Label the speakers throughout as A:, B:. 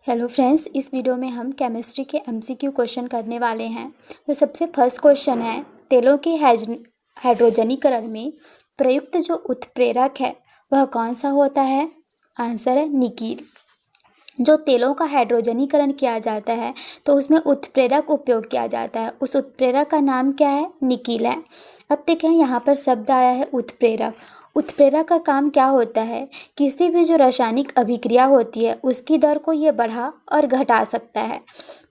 A: Hello friends, इस video में हम केमिस्ट्री के एमसीक्यू क्वेश्चन करने वाले हैं। तो सबसे फर्स्ट क्वेश्चन है, तेलों के हाइड्रोजनीकरण में प्रयुक्त जो उत्प्रेरक है वह कौन सा होता है? आंसर है निकील। जो तेलों का हाइड्रोजनीकरण किया जाता है तो उसमें उत्प्रेरक उपयोग किया जाता है, उस उत्प्रेरक का नाम क्या है? निकील है। अब देखें, यहाँ पर शब्द आया है उत्प्रेरक। उत्प्रेरक का काम क्या होता है? किसी भी जो रासायनिक अभिक्रिया होती है उसकी दर को ये बढ़ा और घटा सकता है।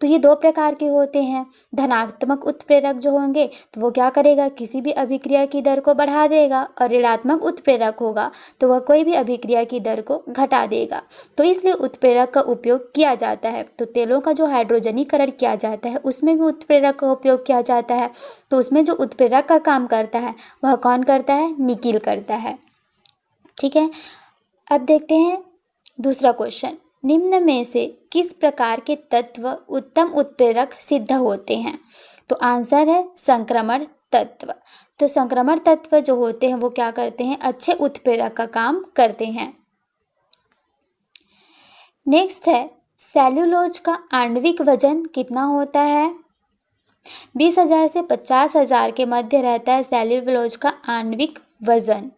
A: तो ये दो प्रकार के होते हैं। धनात्मक उत्प्रेरक जो होंगे तो वो क्या करेगा? किसी भी अभिक्रिया की दर को बढ़ा देगा, और ऋणात्मक उत्प्रेरक होगा तो वह कोई भी अभिक्रिया की दर को घटा देगा। तो इसलिए उत्प्रेरक का उपयोग किया जाता है। तो तेलों का जो हाइड्रोजनीकरण किया जाता है उसमें भी उत्प्रेरक का उपयोग किया जाता है। तो उसमें जो उत्प्रेरक का काम करता है वह कौन करता है? निकील करता है। ठीक है, अब देखते हैं दूसरा क्वेश्चन। निम्न में से किस प्रकार के तत्व उत्तम उत्प्रेरक सिद्ध होते हैं? तो आंसर है संक्रमण तत्व। तो संक्रमण तत्व जो होते हैं वो क्या करते हैं? अच्छे उत्प्रेरक का काम करते हैं। नेक्स्ट है, सेल्यूलोज का आणविक वजन कितना होता है? 20,000 से 50,000 के मध्य रहता है सेल्यूलोज का आणविक वजन।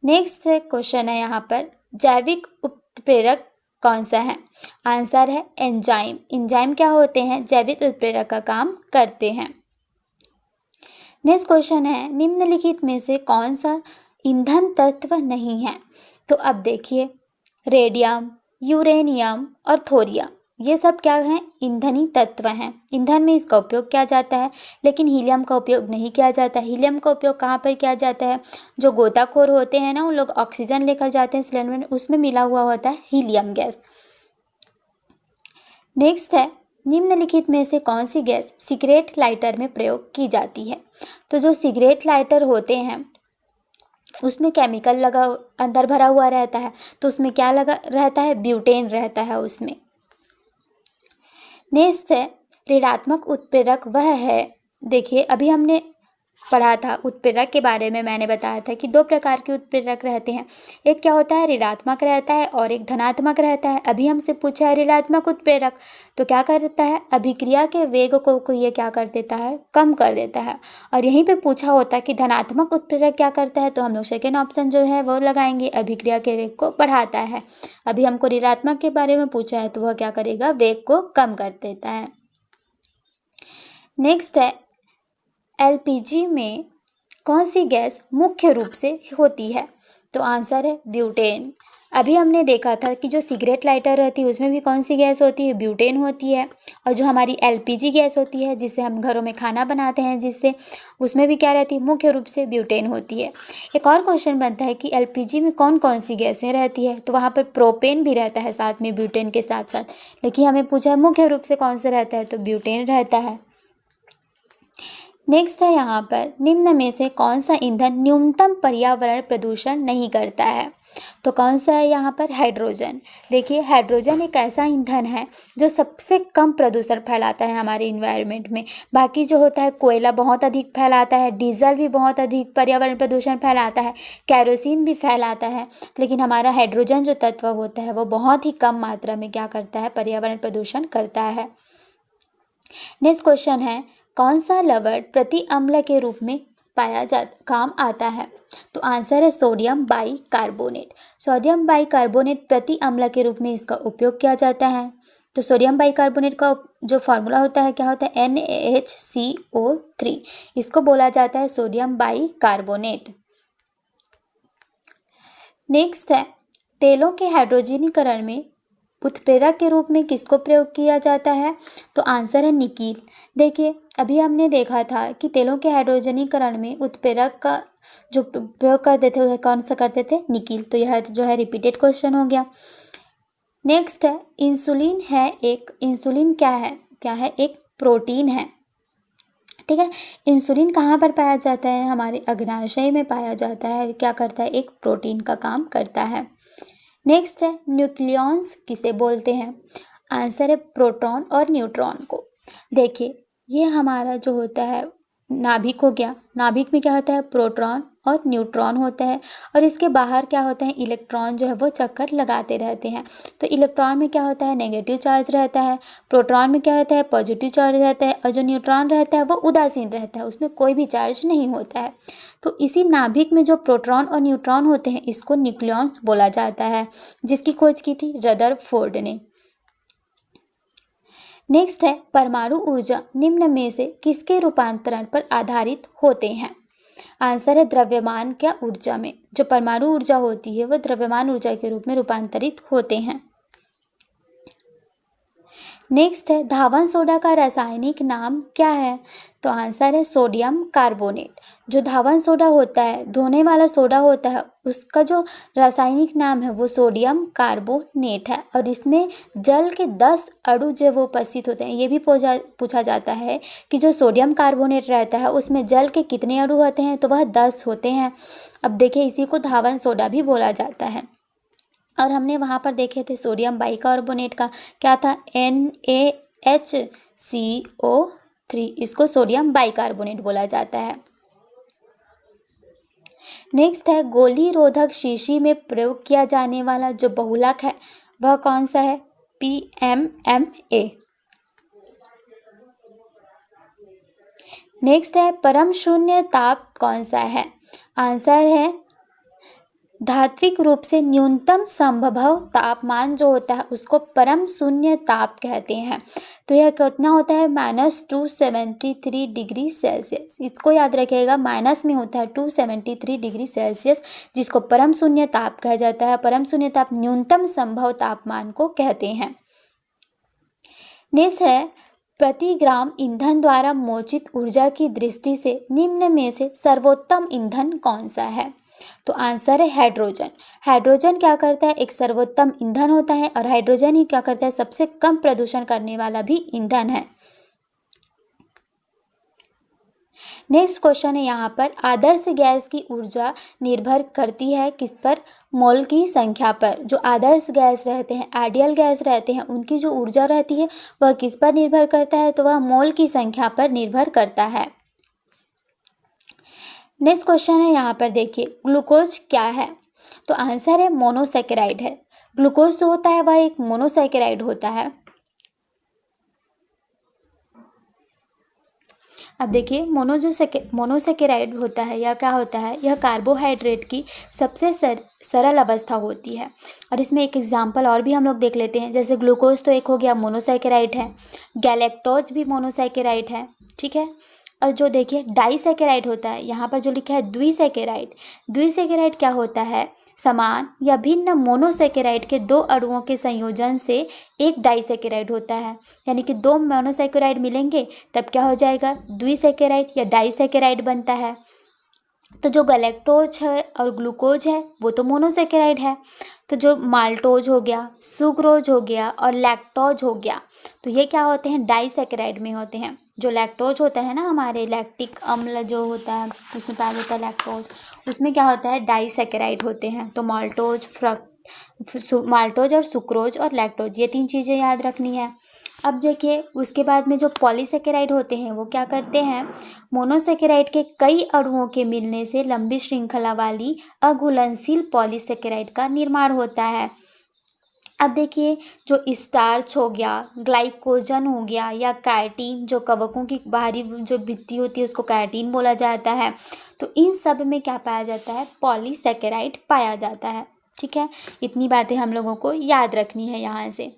A: नेक्स्ट क्वेश्चन है यहाँ पर, जैविक उत्प्रेरक कौन सा है? आंसर है एंजाइम। एंजाइम क्या होते हैं? जैविक उत्प्रेरक का काम करते हैं। नेक्स्ट क्वेश्चन है, निम्नलिखित में से कौन सा ईंधन तत्व नहीं है? तो अब देखिए, रेडियम, यूरेनियम और थोरियम, ये सब क्या हैं? ईंधनी तत्व हैं। ईंधन में इसका उपयोग किया जाता है, लेकिन हीलियम का उपयोग नहीं किया जाता। हीलियम का उपयोग कहाँ पर किया जाता है? जो गोताखोर होते हैं ना, उन लोग ऑक्सीजन लेकर जाते हैं सिलेंडर में, उसमें मिला हुआ होता है हीलियम गैस। नेक्स्ट है, निम्नलिखित में से कौन सी गैस सिगरेट लाइटर में प्रयोग की जाती है? तो जो सिगरेट लाइटर होते हैं उसमें केमिकल लगा अंदर भरा हुआ रहता है, तो उसमें क्या लगा रहता है? ब्यूटेन रहता है उसमें। नेक्स्ट है, ऋणात्मक उत्प्रेरक वह है, देखिए अभी हमने पढ़ा था उत्प्रेरक के बारे में, मैंने बताया था कि दो प्रकार के उत्प्रेरक रहते हैं। एक क्या होता है? ऋणात्मक रहता है, और एक धनात्मक रहता है। अभी हमसे पूछा है ऋणात्मक उत्प्रेरक, तो क्या करता है? अभिक्रिया के वेग को ये क्या कर देता है? कम कर देता है। और यहीं पे पूछा होता है कि धनात्मक उत्प्रेरक क्या करता है, तो हम लोग सेकेंड ऑप्शन जो है वो लगाएंगे, अभिक्रिया के वेग को बढ़ाता है। अभी हमको ऋणात्मक के बारे में पूछा है तो वह क्या करेगा? वेग को कम कर देता है। नेक्स्ट है, एलपीजी में कौन सी गैस मुख्य रूप से होती है? तो आंसर है ब्यूटेन। अभी हमने देखा था कि जो सिगरेट लाइटर रहती है उसमें भी कौन सी गैस होती है? ब्यूटेन होती है। और जो हमारी एलपीजी गैस होती है जिससे हम घरों में खाना बनाते हैं, जिससे उसमें भी क्या रहती है? मुख्य रूप से ब्यूटेन होती है। एक और क्वेश्चन बनता है कि एलपीजी में कौन कौन सी गैसें रहती है? तो वहाँ पर प्रोपेन भी रहता है साथ में, ब्यूटेन के साथ साथ, लेकिन हमें पूछा है मुख्य रूप से कौन सा रहता है, तो ब्यूटेन रहता है। नेक्स्ट है यहाँ पर, निम्न में से कौन सा ईंधन न्यूनतम पर्यावरण प्रदूषण नहीं करता है? तो कौन सा है यहाँ पर? हाइड्रोजन। देखिए, हाइड्रोजन एक ऐसा ईंधन है जो सबसे कम प्रदूषण फैलाता है हमारे इन्वायरमेंट में। बाकी जो होता है, कोयला बहुत अधिक फैलाता है, डीजल भी बहुत अधिक पर्यावरण प्रदूषण फैलाता है, कैरोसिन भी फैलाता है, लेकिन हमारा हाइड्रोजन जो तत्व होता है वो बहुत ही कम मात्रा में क्या करता है? पर्यावरण प्रदूषण करता है। नेक्स्ट क्वेश्चन है, कौन सा लवण प्रति अम्ल के रूप में काम आता है? तो आंसर है सोडियम बाइकार्बोनेट। सोडियम बाइकार्बोनेट प्रति अम्ल के रूप में इसका उपयोग किया जाता है। तो सोडियम बाइकार्बोनेट का जो फॉर्मूला होता है क्या होता है? NaHCO3। इसको बोला जाता है सोडियम बाइकार्बोनेट। नेक्स्ट है, तेलों के हाइड्रोजनीकरण में उत्प्रेरक के रूप में किसको प्रयोग किया जाता है? तो आंसर है निकील। देखिए, अभी हमने देखा था कि तेलों के हाइड्रोजनीकरण में उत्प्रेरक का जो प्रयोग करते थे वह कौन सा करते थे? निकील। तो यह जो है रिपीटेड क्वेश्चन हो गया। नेक्स्ट है, इंसुलिन है एक, इंसुलिन क्या है? एक प्रोटीन है। ठीक है, इंसुलिन कहाँ पर पाया जाता है? हमारे अग्नाशय में पाया जाता है। क्या करता है? एक प्रोटीन का काम करता है। नेक्स्ट है, न्यूक्लियॉन्स किसे बोलते हैं? आंसर है प्रोटॉन और न्यूट्रॉन को। देखिए, ये हमारा जो होता है नाभिक हो गया। नाभिक में क्या होता है, प्रोटॉन और न्यूट्रॉन होता है, और इसके बाहर क्या होता है, इलेक्ट्रॉन जो है वो चक्कर लगाते रहते हैं। तो इलेक्ट्रॉन में क्या होता है, नेगेटिव चार्ज रहता है, प्रोटॉन में क्या रहता है, पॉजिटिव चार्ज रहता है, और जो न्यूट्रॉन रहता है वो उदासीन रहता है, उसमें कोई भी चार्ज नहीं होता है। तो इसी नाभिक में जो प्रोटॉन और न्यूट्रॉन होते हैं इसको न्यूक्लियॉन्स बोला जाता है, जिसकी खोज की थी रदरफोर्ड ने। नेक्स्ट है, परमाणु ऊर्जा निम्न में से किसके रूपांतरण पर आधारित होते हैं। आंसर है द्रव्यमान क्या ऊर्जा में। जो परमाणु ऊर्जा होती है वह द्रव्यमान ऊर्जा के रूप में रूपांतरित होते हैं। नेक्स्ट है, धावन सोडा का रासायनिक नाम क्या है। तो आंसर है सोडियम कार्बोनेट। जो धावन सोडा होता है, धोने वाला सोडा होता है, उसका जो रासायनिक नाम है वो सोडियम कार्बोनेट है, और इसमें जल के 10 अणु जो वो उपस्थित होते हैं। ये भी पूछा जाता है कि जो सोडियम कार्बोनेट रहता है उसमें जल के कितने अणु होते हैं, तो वह 10 होते हैं। अब देखिए, इसी को धावन सोडा भी बोला जाता है। और हमने वहाँ पर देखे थे सोडियम बाइकार्बोनेट का क्या था, NaHCO3, इसको सोडियम बाइकार्बोनेट बोला जाता है। नेक्स्ट है, गोली रोधक शीशी में प्रयोग किया जाने वाला जो बहुलक है वह कौन सा है, PMMA। नेक्स्ट है, परम शून्य ताप कौन सा है। आंसर है धात्विक रूप से न्यूनतम संभव तापमान जो होता है उसको परम शून्य ताप कहते हैं। तो यह कितना होता है, -273 डिग्री सेल्सियस। इसको याद रखिएगा, माइनस में होता है 273 डिग्री सेल्सियस, जिसको परम शून्य ताप कहा जाता है। परम शून्य ताप न्यूनतम संभव तापमान को कहते हैं। नेक्स्ट है, प्रति ग्राम ईंधन द्वारा मोचित ऊर्जा की दृष्टि से निम्न में से सर्वोत्तम ईंधन कौन सा है। तो आंसर है हाइड्रोजन। हाइड्रोजन क्या करता है, एक सर्वोत्तम ईंधन होता है, और हाइड्रोजन ही क्या करता है, सबसे कम प्रदूषण करने वाला भी ईंधन है। नेक्स्ट क्वेश्चन है यहाँ पर, आदर्श गैस की ऊर्जा निर्भर करती है किस पर, मोल की संख्या पर। जो आदर्श गैस रहते हैं, आइडियल गैस रहते हैं, उनकी जो ऊर्जा रहती है वह किस पर निर्भर करता है, तो वह मोल की संख्या पर निर्भर करता है। नेक्स्ट क्वेश्चन है यहाँ पर देखिए, ग्लूकोज क्या है। तो आंसर है मोनोसैकेराइड है। ग्लूकोज जो होता है वह एक मोनोसैकेराइड होता है। अब देखिए, मोनोसैकेराइड होता है या क्या होता है, यह कार्बोहाइड्रेट की सबसे सरल अवस्था होती है। और इसमें एक एग्जांपल और भी हम लोग देख लेते हैं, जैसे ग्लूकोज तो एक हो गया मोनोसैकेराइड है, गैलेक्टोज भी मोनोसैकेराइड है, ठीक है। और जो देखिए डाइसैकेराइड होता है, यहाँ पर जो लिखा है द्विसैकेराइड। द्विसैकेराइड क्या होता है, समान या भिन्न मोनोसैकेराइड के 2 अणुओं के संयोजन से एक डाइसैकेराइड होता है। यानी कि 2 मोनोसैकेराइड मिलेंगे तब क्या हो जाएगा, द्विसैकेराइड या डाइसैकेराइड बनता है। तो जो गैलेक्टोज है और ग्लूकोज है वो तो मोनोसैकेराइड है। तो जो माल्टोज हो गया, सुक्रोज हो गया और लैक्टोज हो गया, तो ये क्या होते हैं, डाइसैकेराइड में होते हैं। जो लैक्टोज होता है ना, हमारे लैक्टिक अम्ल जो होता है उसमें पाया जाता है लैक्टोज, उसमें क्या होता है, डाइसैकेराइड होते हैं। तो माल्टोज और सुक्रोज और लैक्टोज, ये 3 चीज़ें याद रखनी है। अब देखिए, उसके बाद में जो पॉलीसैकेराइड होते हैं वो क्या करते हैं, मोनोसैकेराइड के कई अणुओं के मिलने से लंबी श्रृंखला वाली अघुलनशील पॉलीसैकेराइड का निर्माण होता है। अब देखिए, जो स्टार्च हो गया, ग्लाइकोजन हो गया, या काइटिन, जो कवकों की बाहरी जो भित्ति होती है उसको काइटिन बोला जाता है। तो इन सब में क्या पाया जाता है, पॉलीसैकेराइड पाया जाता है, ठीक है। इतनी बातें हम लोगों को याद रखनी है यहाँ से।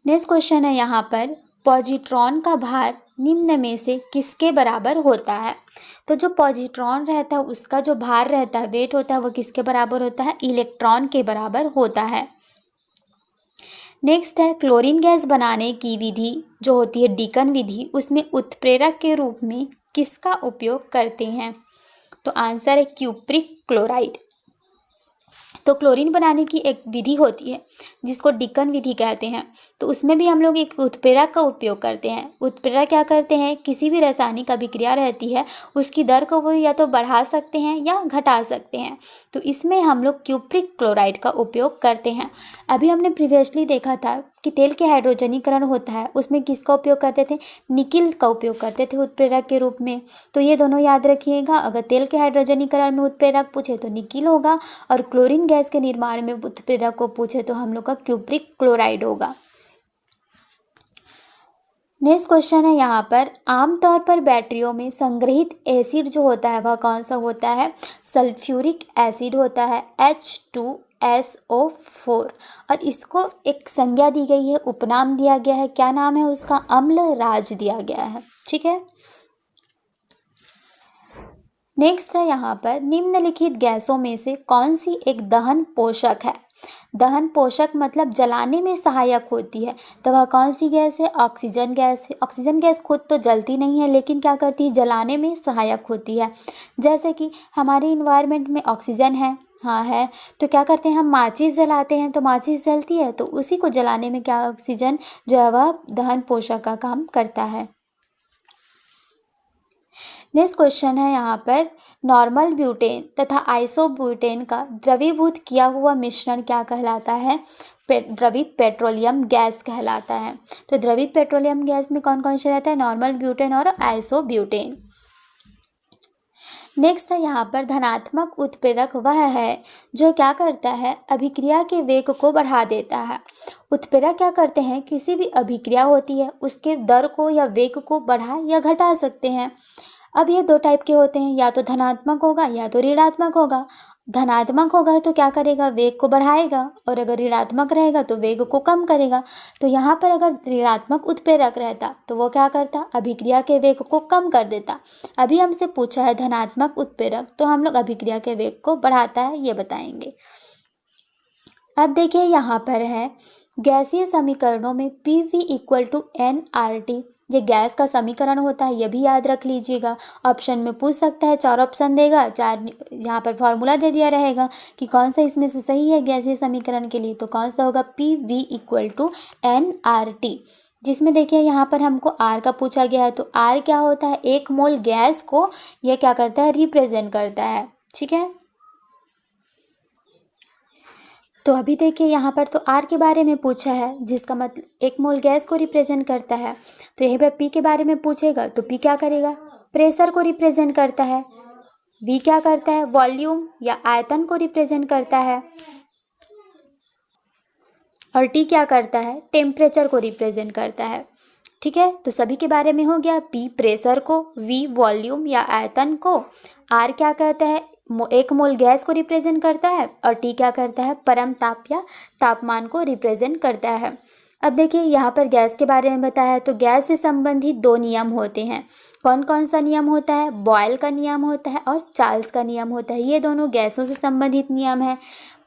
A: नेक्स्ट क्वेश्चन है यहाँ पर, पॉजिट्रॉन का भार निम्न में से किसके बराबर होता है। तो जो पॉजिट्रॉन रहता है उसका जो भार रहता है, वेट होता है, वो किसके बराबर होता है, इलेक्ट्रॉन के बराबर होता है। नेक्स्ट है, क्लोरीन गैस बनाने की विधि जो होती है डिकन विधि, उसमें उत्प्रेरक के रूप में किसका उपयोग करते हैं। तो आंसर है क्यूप्रिक क्लोराइड। तो क्लोरीन बनाने की एक विधि होती है जिसको डिकन विधि कहते हैं। तो उसमें भी हम लोग एक उत्प्रेरक का उपयोग करते हैं। उत्प्रेरक क्या करते हैं, किसी भी रासायनिक अभिक्रिया रहती है उसकी दर को वो या तो बढ़ा सकते हैं या घटा सकते हैं। तो इसमें हम लोग क्यूप्रिक क्लोराइड का उपयोग करते हैं। अभी हमने प्रीवियसली देखा था कि तेल के हाइड्रोजनीकरण होता है उसमें किसका उपयोग करते थे, निकिल का उपयोग करते थे उत्प्रेरक के रूप में। तो ये दोनों याद रखिएगा, अगर तेल के हाइड्रोजनीकरण में उत्प्रेरक पूछे तो निकिल होगा, और क्लोरीन गैस के निर्माण में उत्प्रेरक को पूछे तो हम लोग का क्यूप्रिक क्लोराइड होगा। नेक्स्ट क्वेश्चन है यहाँ पर, आमतौर पर बैटरियों में संग्रहित एसिड जो होता है वह कौन सा होता है, सल्फ्यूरिक एसिड होता है H2SO4, और इसको एक संज्ञा दी गई है, उपनाम दिया गया है, क्या नाम है उसका, अम्ल राज दिया गया है। ठीक है। नेक्स्ट है यहाँ पर, निम्नलिखित गैसों में से कौन सी एक दहन पोषक है। दहन पोषक मतलब जलाने में सहायक होती है, तो वह कौन सी गैस है, ऑक्सीजन गैस है। ऑक्सीजन गैस खुद तो जलती नहीं है लेकिन क्या करती है, जलाने में सहायक होती है। जैसे कि हमारे इन्वायरमेंट में ऑक्सीजन है, हाँ है, तो क्या करते हैं हम माचिस जलाते हैं तो माचिस जलती है, तो उसी को जलाने में क्या ऑक्सीजन जो है वह दहन पोषक का काम करता है। नेक्स्ट क्वेश्चन है यहाँ पर, नॉर्मल ब्यूटेन तथा आइसोब्यूटेन का द्रवीभूत किया हुआ मिश्रण क्या कहलाता है, द्रवित पेट्रोलियम गैस कहलाता है। तो द्रवित पेट्रोलियम गैस में कौन कौन से रहता है, नॉर्मल ब्यूटेन और आइसोब्यूटेन। नेक्स्ट है यहाँ पर, धनात्मक उत्प्रेरक वह है जो क्या करता है, अभिक्रिया के वेग को बढ़ा देता है। उत्प्रेरक क्या करते हैं, किसी भी अभिक्रिया होती है उसके दर को या वेग को बढ़ा या घटा सकते हैं। अब ये दो टाइप के होते हैं, या तो धनात्मक होगा या तो ऋणात्मक होगा। धनात्मक होगा तो क्या करेगा, वेग को बढ़ाएगा, और अगर ऋणात्मक रहेगा तो वेग को कम करेगा। तो यहाँ पर अगर ऋणात्मक उत्प्रेरक रहता तो वो क्या करता, अभिक्रिया के वेग को कम कर देता। अभी हमसे पूछा है धनात्मक उत्प्रेरक, तो हम लोग अभिक्रिया के वेग को बढ़ाता है ये बताएंगे। अब देखिए यहाँ पर है, गैसीय समीकरणों में PV = nRT, ये गैस का समीकरण होता है, ये भी याद रख लीजिएगा। ऑप्शन में पूछ सकता है, 4 ऑप्शन देगा, 4 यहाँ पर फॉर्मूला दे दिया रहेगा कि कौन सा इसमें से सही है गैसीय समीकरण के लिए, तो कौन सा होगा, PV = nRT, जिसमें देखिए यहाँ पर हमको R का पूछा गया है। तो R क्या होता है, 1 मोल गैस को यह क्या करता है, रिप्रेजेंट करता है। ठीक है। तो अभी देखिए यहाँ पर तो R के बारे में पूछा है, जिसका मतलब 1 मोल गैस को रिप्रेजेंट करता है। तो यहीं पर P के बारे में पूछेगा तो P क्या करेगा, प्रेशर को रिप्रेजेंट करता है। V क्या करता है, वॉल्यूम या आयतन को रिप्रेजेंट करता है। और T क्या करता है, टेम्परेचर को रिप्रेजेंट करता है। ठीक है। तो सभी के बारे में हो गया, P प्रेशर को, V वॉल्यूम या आयतन को, R क्या कहता है, 1 मोल गैस को रिप्रेजेंट करता है, और T क्या करता है, परम ताप या तापमान को रिप्रेजेंट करता है। अब देखिए यहाँ पर गैस के बारे में बताया है, तो गैस से संबंधित 2 नियम होते हैं। कौन कौन सा नियम होता है, बॉयल का नियम होता है और चार्ल्स का नियम होता है। ये दोनों गैसों से संबंधित नियम है।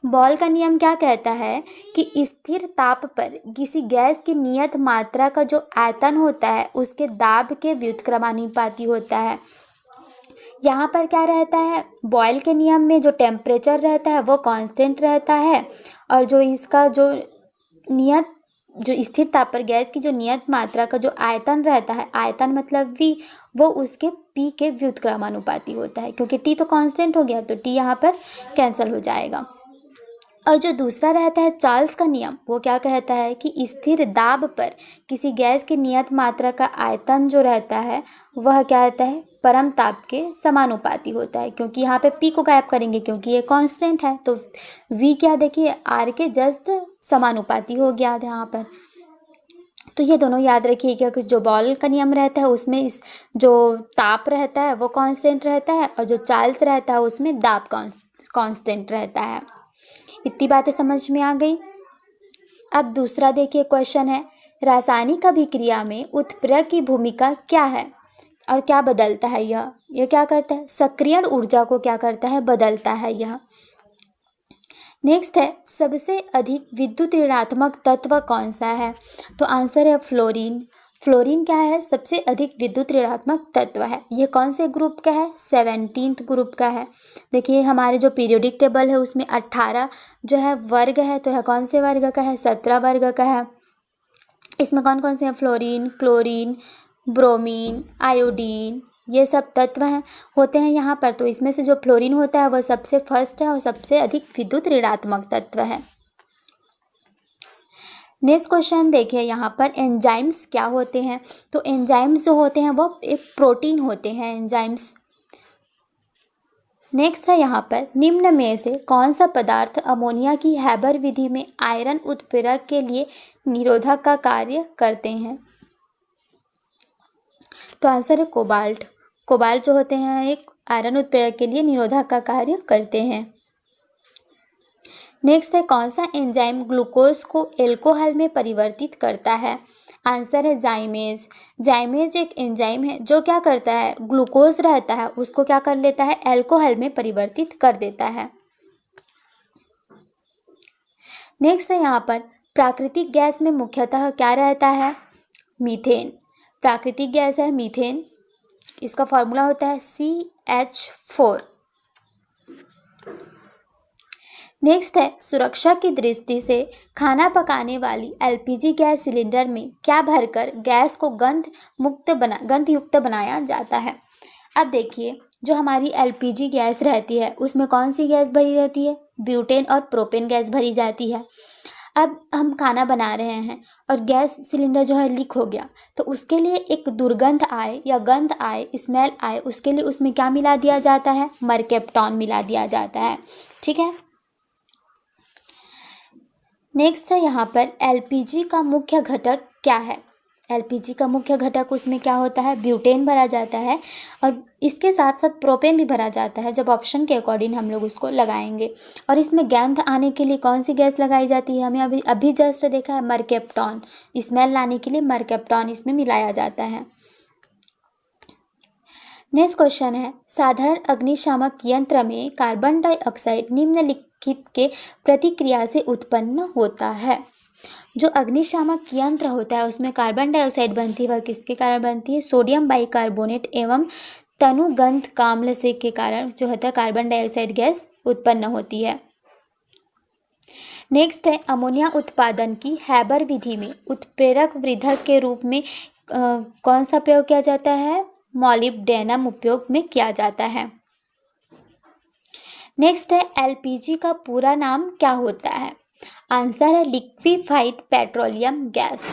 A: बॉयल का नियम क्या कहता है कि स्थिर ताप पर किसी गैस की नियत मात्रा का जो आयतन होता है उसके दाब के व्युत्क्रमानुपाती होता है। यहाँ पर क्या रहता है, बॉयल के नियम में जो टेम्परेचर रहता है वो कांस्टेंट रहता है, और जो इसका जो स्थिर ताप पर गैस की जो नियत मात्रा का जो आयतन रहता है, आयतन मतलब V, वो उसके P के व्युत्क्रमानुपाती होता है। क्योंकि T तो कांस्टेंट हो गया तो T यहाँ पर कैंसिल हो जाएगा। और जो दूसरा रहता है चार्ल्स का नियम, वो क्या कहता है कि स्थिर दाब पर किसी गैस की नियत मात्रा का आयतन जो रहता है वह क्या रहता है, परम ताप के समानुपाती होता है। क्योंकि यहाँ पे P को गायब करेंगे क्योंकि ये कांस्टेंट है, तो V क्या देखिए R के जस्ट समानुपाती हो गया यहाँ पर। तो ये दोनों याद रखिएगा कि जो बॉयल का नियम रहता है उसमें इस जो ताप रहता है वो कांस्टेंट रहता है, और जो चार्ल्स रहता है उसमें दाब कांस्टेंट रहता है। इतनी बातें समझ में आ गई। अब दूसरा देखिए क्वेश्चन है, रासायनिक अभिक्रिया में उत्प्रेरक की भूमिका क्या है और क्या बदलता है यह क्या करता है, सक्रियण ऊर्जा को क्या करता है, बदलता है यह। नेक्स्ट है, सबसे अधिक विद्युत ऋणात्मक तत्व कौन सा है, तो आंसर है फ्लोरीन। फ्लोरीन क्या है, सबसे अधिक विद्युत ऋणात्मक तत्व है। ये कौन से ग्रुप का है, 17th ग्रुप का है। देखिए हमारे जो पीरियोडिक टेबल है उसमें 18 जो है वर्ग है, तो यह कौन से वर्ग का है, 17 वर्ग का है। इसमें कौन कौन से हैं, फ्लोरीन, क्लोरीन, ब्रोमीन, आयोडीन, ये सब तत्व हैं होते हैं यहाँ पर। तो इसमें से जो फ्लोरीन होता है वह सबसे फर्स्ट है और सबसे अधिक विद्युत ऋणात्मक तत्व है। नेक्स्ट क्वेश्चन देखिए यहाँ पर, एंजाइम्स क्या होते हैं। तो एंजाइम्स जो होते हैं वो एक प्रोटीन होते हैं एंजाइम्स। नेक्स्ट है यहाँ पर, निम्न में से कौन सा पदार्थ अमोनिया की हैबर विधि में आयरन उत्प्रेरक के लिए निरोधक का कार्य करते हैं। तो आंसर है कोबाल्ट। कोबाल्ट जो होते हैं एक आयरन उत्प्रेरक के लिए निरोधक का कार्य करते हैं। नेक्स्ट है, कौन सा एंजाइम ग्लूकोज को एल्कोहल में परिवर्तित करता है। आंसर है जाइमेज। जाइमेज एक एंजाइम है जो क्या करता है, ग्लूकोज रहता है उसको क्या कर लेता है, एल्कोहल में परिवर्तित कर देता है। नेक्स्ट है यहाँ पर, प्राकृतिक गैस में मुख्यतः क्या रहता है, मीथेन। प्राकृतिक गैस है मीथेन, इसका फॉर्मूला होता है CH4। नेक्स्ट है, सुरक्षा की दृष्टि से खाना पकाने वाली LPG गैस सिलेंडर में क्या भरकर गैस को गंध युक्त बनाया जाता है। अब देखिए, जो हमारी LPG गैस रहती है उसमें कौन सी गैस भरी रहती है, ब्यूटेन और प्रोपेन गैस भरी जाती है। अब हम खाना बना रहे हैं और गैस सिलेंडर जो है लीक हो गया, तो उसके लिए एक दुर्गंध आए या गंध आए, स्मेल आए, उसके लिए उसमें क्या मिला दिया जाता है, मरकेप्टॉन मिला दिया जाता है। ठीक है। नेक्स्ट है यहाँ पर, LPG का मुख्य घटक क्या है। LPG का मुख्य घटक उसमें क्या होता है, ब्यूटेन भरा जाता है और इसके साथ साथ प्रोपेन भी भरा जाता है। जब ऑप्शन के अकॉर्डिंग हम लोग उसको लगाएंगे। और इसमें गंध आने के लिए कौन सी गैस लगाई जाती है, हमें अभी जस्ट देखा है, मरकेप्टॉन। स्मेल लाने के लिए मरकेप्टॉन इसमें मिलाया जाता है। नेक्स्ट क्वेश्चन है, साधारण अग्निशामक यंत्र में कार्बन डाइऑक्साइड निम्नलिखित के प्रतिक्रिया से उत्पन्न होता है। जो अग्निशामक यंत्र होता है उसमें कार्बन डाइऑक्साइड बनती है, वह किसके कारण बनती है, सोडियम बाइकार्बोनेट एवं तनुगंध काम्ल से के कारण जो होता है कार्बन डाइऑक्साइड गैस उत्पन्न होती है। नेक्स्ट है, अमोनिया उत्पादन की हैबर विधि में उत्प्रेरक वृद्धक के रूप में कौन सा प्रयोग किया जाता है, मॉलिब्डेनम उपयोग में किया जाता है। नेक्स्ट है, LPG का पूरा नाम क्या होता है। आंसर है लिक्विफाइड पेट्रोलियम गैस।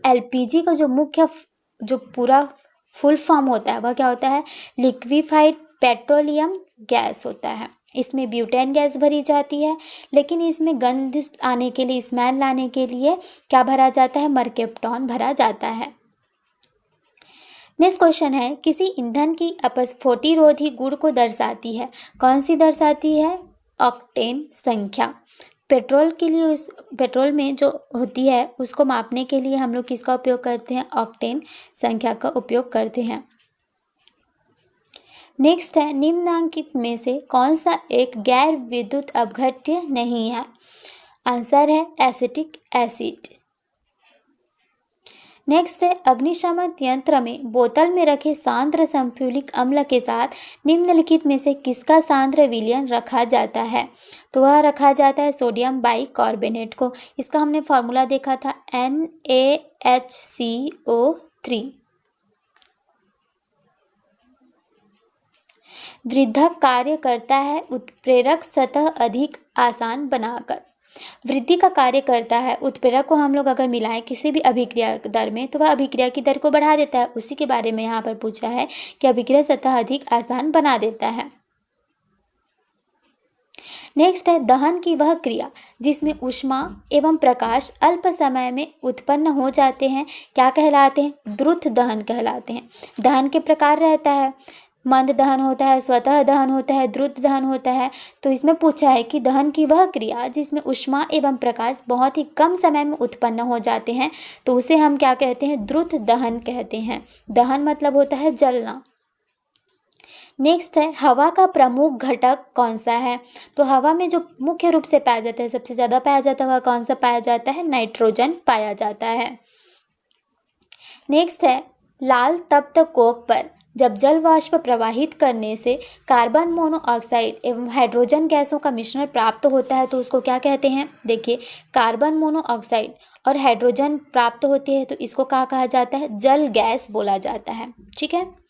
A: LPG का जो पूरा फुल फॉर्म होता है वह क्या होता है, लिक्विफाइड पेट्रोलियम गैस होता है। इसमें ब्यूटेन गैस भरी जाती है, लेकिन इसमें गंध आने के लिए, स्मेल लाने के लिए क्या भरा जाता है, मरकेप्टॉन भरा जाता है। नेक्स्ट क्वेश्चन है, किसी ईंधन की अपस्फोटिरोधी गुण को दर्शाती है। कौन सी दर्शाती है, ऑक्टेन संख्या। पेट्रोल में जो होती है उसको मापने के लिए हम लोग किसका उपयोग करते हैं, ऑक्टेन संख्या का उपयोग करते हैं। नेक्स्ट है, निम्नलिखित में से कौन सा एक गैर विद्युत अपघट्य नहीं है। आंसर है एसिटिक एसिड। नेक्स्ट है, अग्निशमन यंत्र में बोतल में रखे सांद्र सल्फ्यूरिक अम्ल के साथ निम्नलिखित में से किसका सांद्र विलयन रखा जाता है। तो वह रखा जाता है सोडियम बाइकार्बोनेट को। इसका हमने फॉर्मूला देखा था NaHCO3। वृद्धक कार्य करता है उत्प्रेरक सतह अधिक आसान बनाकर। वृद्धि का कार्य करता है, उत्प्रेरक को हम लोग अगर मिलाएं किसी भी अभिक्रिया दर में तो वह अभिक्रिया की दर को बढ़ा देता है। उसी के बारे में यहाँ पर पूछा है कि अभिक्रिया सतह अधिक आसान बना देता है। नेक्स्ट है, दहन की वह क्रिया जिसमें ऊष्मा एवं प्रकाश अल्प समय में उत्पन्न हो जाते हैं क्या कहलाते हैं, द्रुत दहन कहलाते हैं। दहन के प्रकार रहता है, मंद दहन होता है, स्वतः दहन होता है, द्रुत दहन होता है। तो इसमें पूछा है कि दहन की वह क्रिया जिसमें ऊष्मा एवं प्रकाश बहुत ही कम समय में उत्पन्न हो जाते हैं तो उसे हम क्या कहते हैं, द्रुत दहन कहते हैं। दहन मतलब होता है जलना। नेक्स्ट है, हवा का प्रमुख घटक कौन सा है। तो हवा में जो मुख्य रूप से पाया जाता है, सबसे ज़्यादा पाया जाता है वह कौन सा पाया जाता है, नाइट्रोजन पाया जाता है। नेक्स्ट है, लाल तप्त कोक पर जब जल वाष्प प्रवाहित करने से कार्बन मोनोऑक्साइड एवं हाइड्रोजन गैसों का मिश्रण प्राप्त होता है तो उसको क्या कहते हैं। देखिए, कार्बन मोनोऑक्साइड और हाइड्रोजन प्राप्त होती है तो इसको क्या कहा जाता है, जल गैस बोला जाता है। ठीक है।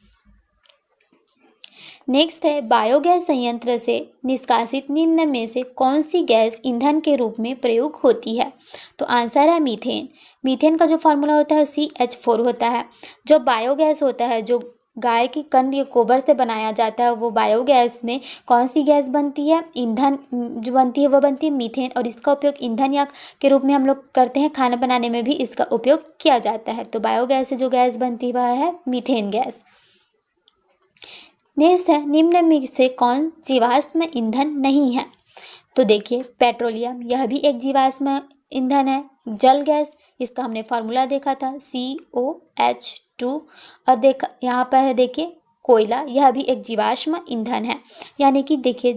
A: नेक्स्ट है बायोगैस संयंत्र से निष्कासित निम्न में से कौन सी गैस ईंधन के रूप में प्रयोग होती है? तो आंसर है मीथेन। मीथेन का जो फार्मूला होता है CH4 होता है। जो बायोगैस होता है, जो गाय की कंड या गोबर से बनाया जाता है, वो बायोगैस में कौन सी गैस बनती है? ईंधन जो बनती है वो बनती है मीथेन, और इसका उपयोग ईंधन या के रूप में हम लोग करते हैं। खाना बनाने में भी इसका उपयोग किया जाता है। तो बायोगैस से जो गैस बनती है वह है मीथेन गैस। नेक्स्ट है निम्न में से कौन जीवाश्म ईंधन नहीं है? तो देखिए पेट्रोलियम, यह भी एक जीवाश्म ईंधन है। जल गैस, इसका हमने फार्मूला देखा था COH2। और यहाँ पर है देखिए कोयला, यह भी एक जीवाश्म ईंधन है। यानी कि देखिए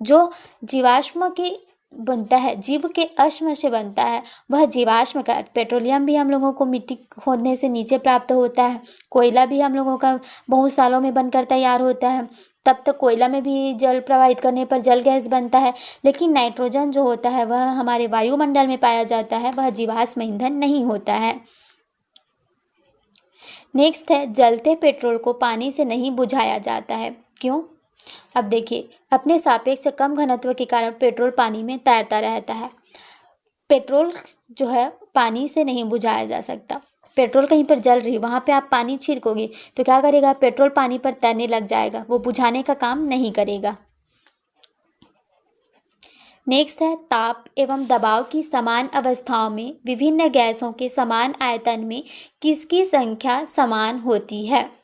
A: जो जीवाश्म के बनता है, जीव के अश्म से बनता है, वह जीवाश्म का। पेट्रोलियम भी हम लोगों को मिट्टी खोदने से नीचे प्राप्त होता है। कोयला भी हम लोगों का बहुत सालों में बनकर तैयार होता है। तब तक कोयला में भी जल प्रवाहित करने पर जल गैस बनता है। लेकिन नाइट्रोजन जो होता है वह हमारे वायुमंडल में पाया जाता है, वह जीवाश्म ईंधन नहीं होता है। नेक्स्ट है जलते पेट्रोल को पानी से नहीं बुझाया जाता है, क्यों? अब देखिए अपने सापेक्ष कम घनत्व के कारण पेट्रोल पानी में तैरता रहता है। पेट्रोल जो है पानी से नहीं बुझाया जा सकता। पेट्रोल कहीं पर जल रही, वहाँ पे आप पानी छिड़कोगे तो क्या करेगा? पेट्रोल पानी पर तैरने लग जाएगा, वो बुझाने का काम नहीं करेगा। नेक्स्ट है ताप एवं दबाव की समान अवस्थाओं में विभिन्न गैसों के समान आयतन में किसकी संख्या समान होती है?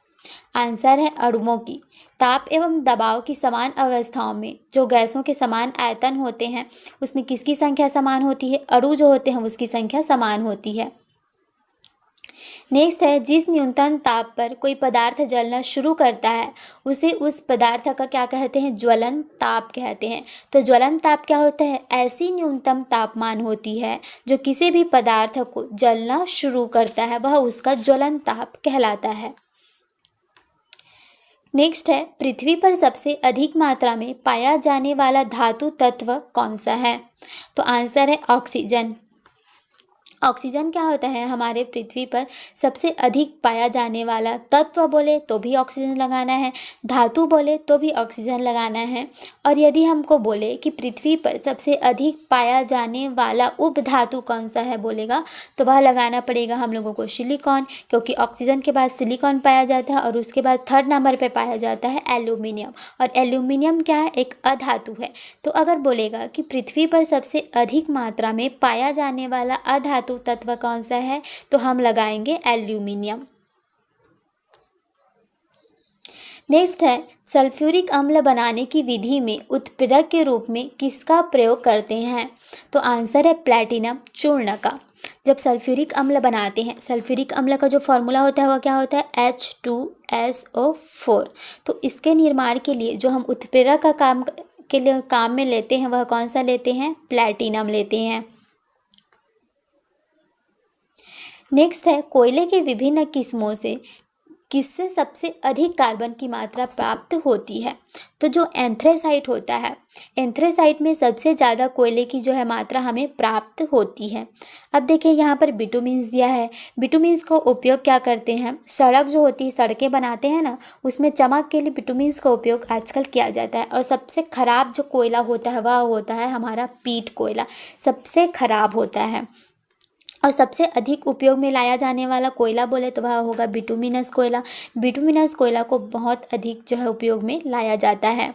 A: आंसर है अणुओं की। ताप एवं दबाव की समान अवस्थाओं में जो गैसों के समान आयतन होते हैं उसमें किसकी संख्या समान होती है? अणु जो होते हैं उसकी संख्या समान होती है। नेक्स्ट है जिस न्यूनतम ताप पर कोई पदार्थ जलना शुरू करता है उसे उस पदार्थ का क्या कहते हैं? ज्वलन ताप कहते हैं। तो ज्वलन ताप क्या होता है? ऐसी न्यूनतम तापमान होती है जो किसी भी पदार्थ को जलना शुरू करता है, वह उसका ज्वलन ताप कहलाता है। नेक्स्ट है पृथ्वी पर सबसे अधिक मात्रा में पाया जाने वाला धातु तत्व कौन सा है? तो आंसर है ऑक्सीजन। ऑक्सीजन क्या होता है? हमारे पृथ्वी पर सबसे अधिक पाया जाने वाला तत्व बोले तो भी ऑक्सीजन लगाना है, धातु बोले तो भी ऑक्सीजन लगाना है। और यदि हमको बोले कि पृथ्वी पर सबसे अधिक पाया जाने वाला उपधातु कौन सा है बोलेगा, तो वह लगाना पड़ेगा हम लोगों को सिलिकॉन, क्योंकि ऑक्सीजन के बाद सिलिकॉन पाया जाता है और उसके बाद थर्ड नंबर पर पाया जाता है एल्यूमिनियम। और एल्यूमिनियम क्या है? एक अधातु है। तो अगर बोलेगा कि पृथ्वी पर सबसे अधिक मात्रा में पाया जाने वाला अधातु तत्व कौन सा है, तो हम लगाएंगे एल्यूमिनियम। नेक्स्ट है सल्फ्यूरिक अम्ल बनाने की विधि में उत्प्रेरक के रूप में किसका प्रयोग करते हैं? तो आंसर है प्लैटिनम चूर्ण का। जब सल्फ्यूरिक अम्ल बनाते हैं, सल्फ्यूरिक अम्ल का जो फॉर्मूला होता है वह क्या होता है? H2SO4। तो इसके निर्माण के लिए जो हम उत्प्रेरक का काम में लेते हैं वह कौन सा लेते हैं? प्लैटिनम लेते हैं। नेक्स्ट है कोयले के विभिन्न किस्मों से किससे सबसे अधिक कार्बन की मात्रा प्राप्त होती है? तो जो एंथ्रेसाइट होता है, एंथ्रेसाइट में सबसे ज़्यादा कोयले की जो है मात्रा हमें प्राप्त होती है। अब देखिए यहाँ पर बिटुमिन्स दिया है। बिटुमिन्स का उपयोग क्या करते हैं? सड़क जो होती है, सड़कें बनाते हैं ना, उसमें चमक के लिए बिटुमिन्स का उपयोग आजकल किया जाता है। और सबसे खराब जो कोयला होता है वह होता है हमारा पीट कोयला, सबसे खराब होता है। और सबसे अधिक उपयोग में लाया जाने वाला कोयला बोले तो वह होगा बिटुमिनस कोयला। बिटुमिनस कोयला को बहुत अधिक जो है उपयोग में लाया जाता है।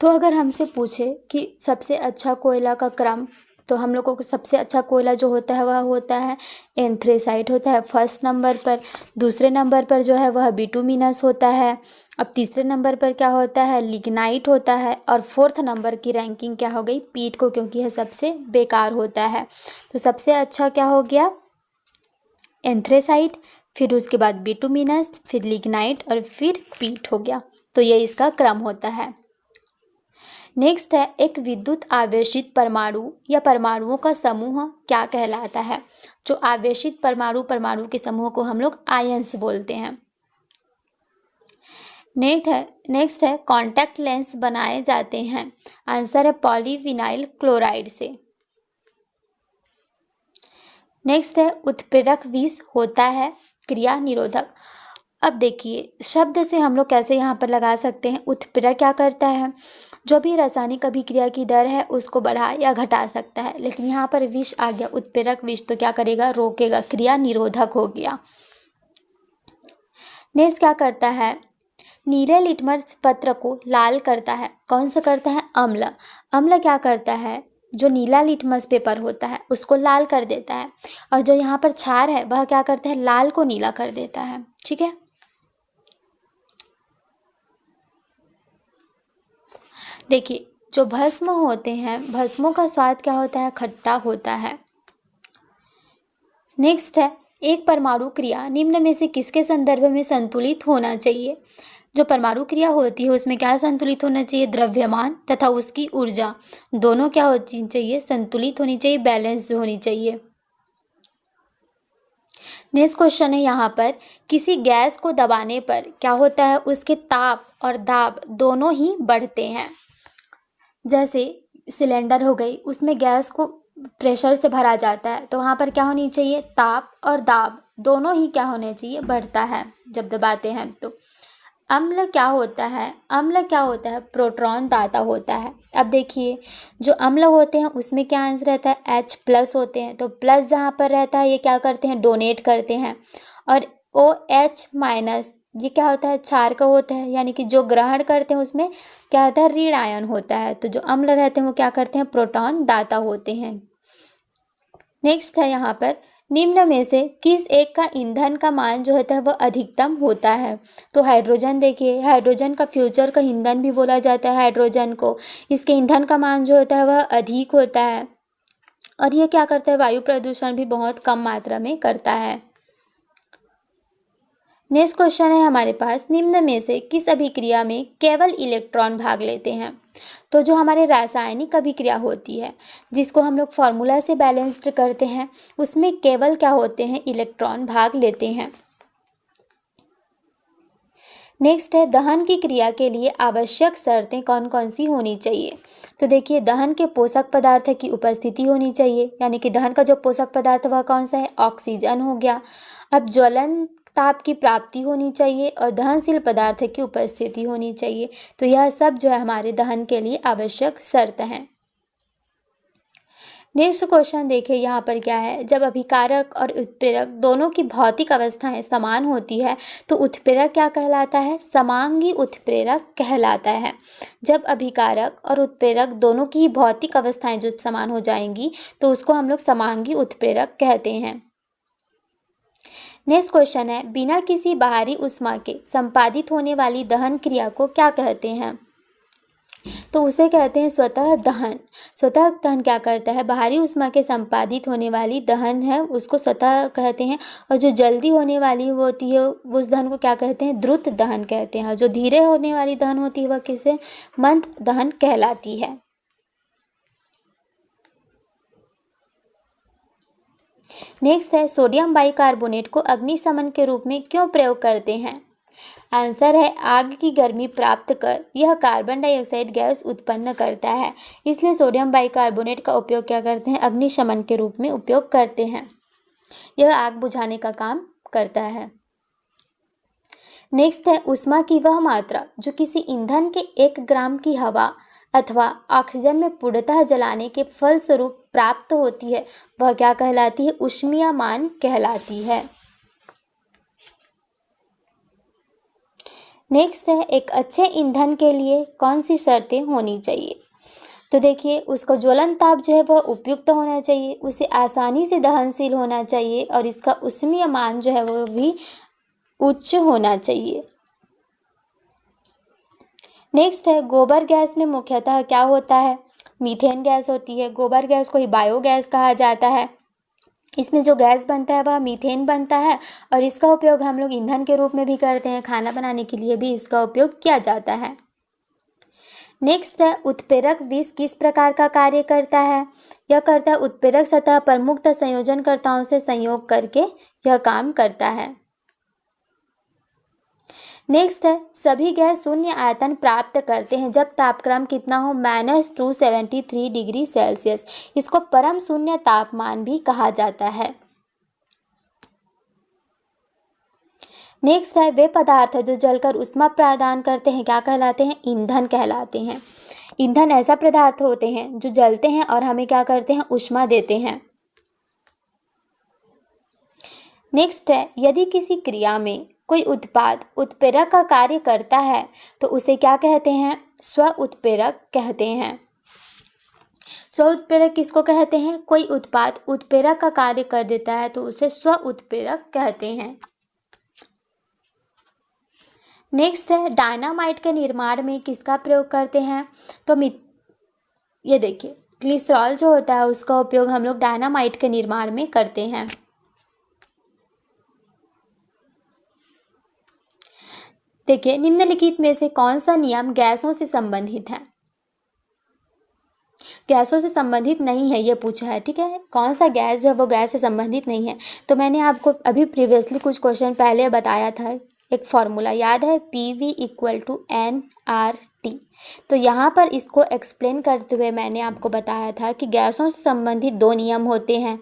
A: तो अगर हमसे पूछे कि सबसे अच्छा कोयला का क्रम, तो हम लोगों को सबसे अच्छा कोयला जो होता है वह होता है एंथ्रेसाइट होता है फर्स्ट नंबर पर। दूसरे नंबर पर जो है वह बिटुमिनस होता है। अब तीसरे नंबर पर क्या होता है? लिग्नाइट होता है। और फोर्थ नंबर की रैंकिंग क्या हो गई? पीट को, क्योंकि यह सबसे बेकार होता है। तो सबसे अच्छा क्या हो गया? एंथ्रेसाइट, फिर उसके बाद बिटुमिनस, फिर लिग्नाइट और फिर पीट हो गया। तो ये इसका क्रम होता है। नेक्स्ट है एक विद्युत आवेशित परमाणु या परमाणुओं का समूह क्या कहलाता है? जो आवेशित परमाणु के समूह को हम लोग आयंस बोलते हैं। नेक्स्ट है कॉन्टैक्ट लेंस बनाए जाते हैं। आंसर है पॉलीविनाइल क्लोराइड से। नेक्स्ट है उत्प्रेरक विष होता है क्रिया निरोधक। अब देखिए शब्द से हम लोग कैसे यहाँ पर लगा सकते हैं। उत्प्रेरक क्या करता है, जो भी रासायनिक अभिक्रिया की दर है उसको बढ़ा या घटा सकता है। लेकिन यहाँ पर विष आ गया, उत्प्रेरक विष तो क्या करेगा, रोकेगा, क्रिया निरोधक हो गया। नेक्स्ट क्या करता है, नीले लिटमस पत्र को लाल करता है। कौन सा करता है, अम्ल। अम्ल क्या करता है, जो नीला लिटमस पेपर होता है उसको लाल कर देता है, और जो यहाँ पर क्षार है वह क्या करता है, लाल को नीला कर देता है। ठीक है। देखिए जो भस्म होते हैं, भस्मों का स्वाद क्या होता है, खट्टा होता है। नेक्स्ट है, एक परमाणु क्रिया निम्न में से किसके संदर्भ में संतुलित होना चाहिए। जो परमाणु क्रिया होती है उसमें क्या संतुलित होना चाहिए, द्रव्यमान तथा उसकी ऊर्जा दोनों क्या होनी चाहिए, संतुलित होनी चाहिए, बैलेंस्ड होनी चाहिए। नेक्स्ट क्वेश्चन है यहाँ पर, किसी गैस को दबाने पर क्या होता है, उसके ताप और दाब दोनों ही बढ़ते हैं। जैसे सिलेंडर हो गई, उसमें गैस को प्रेशर से भरा जाता है, तो वहाँ पर क्या होनी चाहिए, ताप और दाब दोनों ही क्या होने चाहिए, बढ़ता है जब दबाते हैं। तो अम्ल क्या होता है, अम्ल क्या होता है, प्रोटॉन दाता होता है। अब देखिए जो अम्ल होते हैं उसमें क्या आंसर रहता है, H+ होते हैं। तो प्लस जहाँ पर रहता है ये क्या करते हैं, डोनेट करते हैं, और OH- ये क्या होता है, क्षार का होता है, यानी कि जो ग्रहण करते हैं उसमें क्या होता है, ऋण आयन होता है। तो जो अम्ल रहते हैं वो क्या करते हैं, प्रोटॉन दाता होते हैं। नेक्स्ट है यहाँ पर, निम्न में से किस एक का ईंधन का मान जो होता है वह अधिकतम होता है। तो हाइड्रोजन, देखिए हाइड्रोजन का फ्यूचर का ईंधन भी बोला जाता है हाइड्रोजन को। इसके ईंधन का मान जो होता है वह अधिक होता है, और ये क्या करता है, वायु प्रदूषण भी बहुत कम मात्रा में करता है। नेक्स्ट क्वेश्चन है हमारे पास, निम्न में से किस अभिक्रिया में केवल इलेक्ट्रॉन भाग लेते हैं। तो जो हमारे रासायनिक अभिक्रिया होती है जिसको हम लोग फॉर्मूला से बैलेंस्ड करते हैं, उसमें केवल क्या होते हैं, इलेक्ट्रॉन भाग लेते हैं। नेक्स्ट है, दहन की क्रिया के लिए आवश्यक शर्तें कौन कौन सी होनी चाहिए। तो देखिए दहन के पोषक पदार्थ की उपस्थिति होनी चाहिए, यानी कि दहन का जो पोषक पदार्थ वह कौन सा है, ऑक्सीजन हो गया। अब ज्वलन ताप की प्राप्ति होनी चाहिए, और दहनशील पदार्थ की उपस्थिति होनी चाहिए। तो यह सब जो है हमारे दहन के लिए आवश्यक शर्त हैं। नेक्स्ट क्वेश्चन देखिए यहाँ पर क्या है, जब अभिकारक और उत्प्रेरक दोनों की भौतिक अवस्थाएं समान होती है तो उत्प्रेरक क्या कहलाता है, समांगी उत्प्रेरक कहलाता है। जब अभिकारक और उत्प्रेरक दोनों की भौतिक अवस्थाएं जो समान हो जाएंगी तो उसको हम लोग समांगी उत्प्रेरक कहते हैं। नेक्स्ट क्वेश्चन है, बिना किसी बाहरी ऊष्मा के संपादित होने वाली दहन क्रिया को क्या कहते हैं। तो उसे कहते हैं स्वतः दहन। स्वतः दहन क्या करता है, बाहरी ऊष्मा के संपादित होने वाली दहन है उसको स्वतः कहते हैं, और जो जल्दी होने वाली वो होती है उस दहन को क्या कहते हैं, द्रुत दहन कहते हैं। जो धीरे होने वाली दहन होती है वह किसे, मंद दहन कहलाती है। नेक्स्ट है, सोडियम बाइकार्बोनेट को अग्निशमन के रूप में क्यों प्रयोग करते हैं। आंसर है, आग की गर्मी प्राप्त कर यह कार्बन डाइऑक्साइड गैस उत्पन्न करता है, इसलिए सोडियम बाइकार्बोनेट का उपयोग क्या करते हैं, अग्निशमन के रूप में उपयोग करते हैं। यह आग बुझाने का काम करता है। नेक्स्ट है, ऊष्मा की वह मात्रा जो किसी ईंधन के 1 ग्राम की हवा अथवा ऑक्सीजन में पूर्णतः जलाने के फलस्वरूप प्राप्त होती है वह क्या कहलाती है, ऊष्मीयमान कहलाती है। नेक्स्ट है, एक अच्छे ईंधन के लिए कौन सी शर्तें होनी चाहिए। तो देखिए उसका ज्वलन ताप जो है वह उपयुक्त होना चाहिए, उसे आसानी से दहनशील होना चाहिए, और इसका ऊष्मीय मान जो है वह भी उच्च होना चाहिए। नेक्स्ट है, गोबर गैस में मुख्यतः क्या होता है, मीथेन गैस होती है। गोबर गैस को ही बायोगैस कहा जाता है। इसमें जो गैस बनता है वह मीथेन बनता है, और इसका उपयोग हम लोग ईंधन के रूप में भी करते हैं, खाना बनाने के लिए भी इसका उपयोग किया जाता है। नेक्स्ट है, उत्प्रेरक विष किस प्रकार का कार्य करता है। यह करता है, उत्प्रेरक सतह पर मुक्त संयोजनकर्ताओं से संयोग करके यह काम करता है। नेक्स्ट है, सभी गैस शून्य आयतन प्राप्त करते हैं जब तापक्रम कितना हो, -273 डिग्री सेल्सियस। इसको परम शून्य तापमान भी कहा जाता है। नेक्स्ट है वे पदार्थ जो जलकर ऊष्मा प्रदान करते हैं क्या कहलाते हैं? ईंधन कहलाते हैं। ईंधन ऐसा पदार्थ होते हैं जो जलते हैं और हमें क्या करते हैं? ऊष्मा देते हैं। नेक्स्ट है यदि किसी क्रिया में कोई उत्पाद उत्प्रेरक का कार्य करता है तो उसे क्या कहते हैं? स्व उत्प्रेरक कहते हैं। स्व उत्प्रेरक किसको कहते हैं? कोई उत्पाद उत्प्रेरक का कार्य कर देता है तो उसे स्व उत्प्रेरक कहते हैं। नेक्स्ट है डायनामाइट के निर्माण में किसका प्रयोग करते हैं? तो ये देखिए ग्लिसरॉल जो होता है उसका उपयोग हम लोग डायनामाइट के निर्माण में करते हैं। देखिए निम्नलिखित में से कौन सा नियम गैसों से संबंधित है? गैसों से संबंधित नहीं है ये पूछा है, ठीक है। कौन सा गैस जो है वो गैस से संबंधित नहीं है। तो मैंने आपको अभी प्रीवियसली कुछ क्वेश्चन पहले बताया था, एक फॉर्मूला याद है PV = nRT। तो यहाँ पर इसको एक्सप्लेन करते हुए मैंने आपको बताया था कि गैसों से संबंधित दो नियम होते हैं।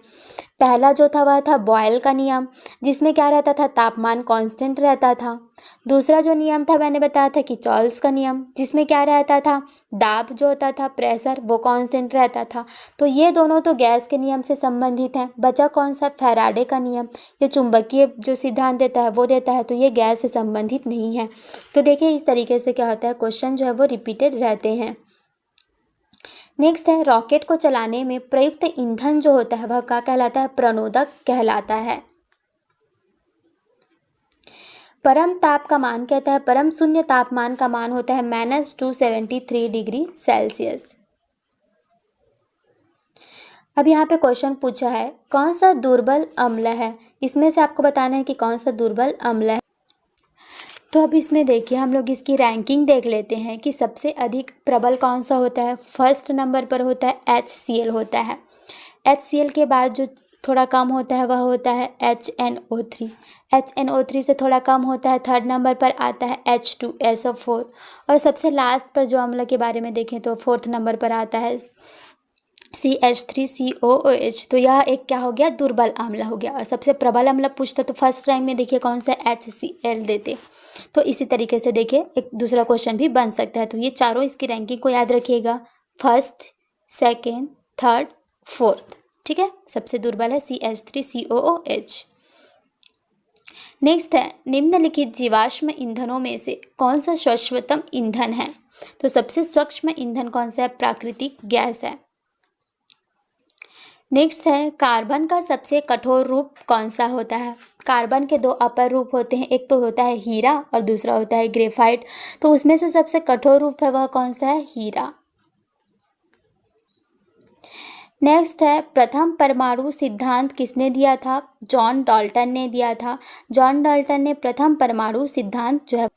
A: पहला जो था वह था बॉयल का नियम, जिसमें क्या रहता था? तापमान कांस्टेंट रहता था। दूसरा जो नियम था मैंने बताया था कि चार्ल्स का नियम, जिसमें क्या रहता था? दाब जो होता था, प्रेशर, वो कांस्टेंट रहता था। तो ये दोनों तो गैस के नियम से संबंधित हैं। बचा कौन सा? फैराडे का नियम, ये चुंबकीय जो सिद्धांत देता है वो देता है, तो ये गैस से संबंधित नहीं है। तो देखिए इस तरीके से क्या होता है, क्वेश्चन जो है वो रिपीटेड रहते हैं। नेक्स्ट है रॉकेट को चलाने में प्रयुक्त ईंधन जो होता है वह क्या कहलाता है? प्रणोदक कहलाता है। परम ताप का मान कहता है, परम शून्य तापमान का मान होता है -273 डिग्री सेल्सियस। अब यहाँ पे क्वेश्चन पूछा है कौन सा दुर्बल अम्ल है? इसमें से आपको बताना है कि कौन सा दुर्बल अम्ल है। तो अब इसमें देखिए हम लोग इसकी रैंकिंग देख लेते हैं कि सबसे अधिक प्रबल कौन सा होता है। फर्स्ट नंबर पर होता है HCl होता है। HCl के बाद जो थोड़ा कम होता है वह होता है HNO3। HNO3 से थोड़ा कम होता है, थर्ड नंबर पर आता है H2SO4। और सबसे लास्ट पर जो अम्ल के बारे में देखें तो फोर्थ नंबर पर आता है CH3COOH। तो यह एक क्या हो गया? दुर्बल अम्ल हो गया। और सबसे प्रबल अम्ल पूछता तो फर्स्ट रैंक में देखिए कौन सा? HCl देते। तो इसी तरीके से देखिए एक दूसरा क्वेश्चन भी बन सकता है। तो ये चारों इसकी रैंकिंग को याद रखिएगा, फर्स्ट, सेकेंड, थर्ड, फोर्थ, ठीक है। सबसे दुर्बल है CH3COOH। नेक्स्ट है निम्नलिखित जीवाश्म ईंधनों में से कौन सा सर्वोत्तम ईंधन है? तो सबसे सूक्ष्म ईंधन कौन सा है? प्राकृतिक गैस है। नेक्स्ट है कार्बन का सबसे कठोर रूप कौन सा होता है? कार्बन के दो अपर रूप होते हैं, एक तो होता है हीरा और दूसरा होता है ग्रेफाइट। तो उसमें से सबसे कठोर रूप है वह कौन सा है? हीरा। नेक्स्ट है प्रथम परमाणु सिद्धांत किसने दिया था? जॉन डाल्टन ने दिया था। जॉन डाल्टन ने प्रथम परमाणु सिद्धांत जो है।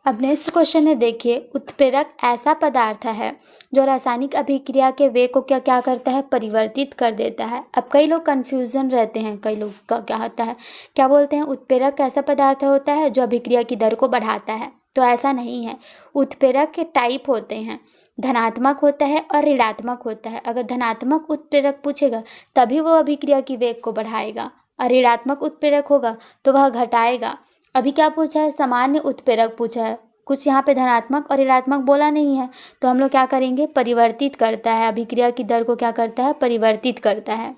A: अब नेक्स्ट क्वेश्चन है, देखिए उत्प्रेरक ऐसा पदार्थ है जो रासायनिक अभिक्रिया के वेग को क्या क्या करता है? परिवर्तित कर देता है। अब कई लोग कन्फ्यूजन रहते हैं, कई लोग का क्या होता है, क्या बोलते हैं उत्प्रेरक ऐसा पदार्थ होता है जो अभिक्रिया की दर को बढ़ाता है। तो ऐसा नहीं है। उत्प्रेरक के टाइप होते हैं, धनात्मक होता है और ऋणात्मक होता है। अगर धनात्मक उत्प्रेरक पूछेगा तभी वो अभिक्रिया की वेग को बढ़ाएगा, और ऋणात्मक उत्प्रेरक होगा तो वह घटाएगा। अभी क्या पूछा है? सामान्य उत्प्रेरक पूछा है, कुछ यहाँ पे धनात्मक और ऋणात्मक बोला नहीं है। तो हम लोग क्या करेंगे? परिवर्तित करता है, अभिक्रिया की दर को क्या करता है? परिवर्तित करता है।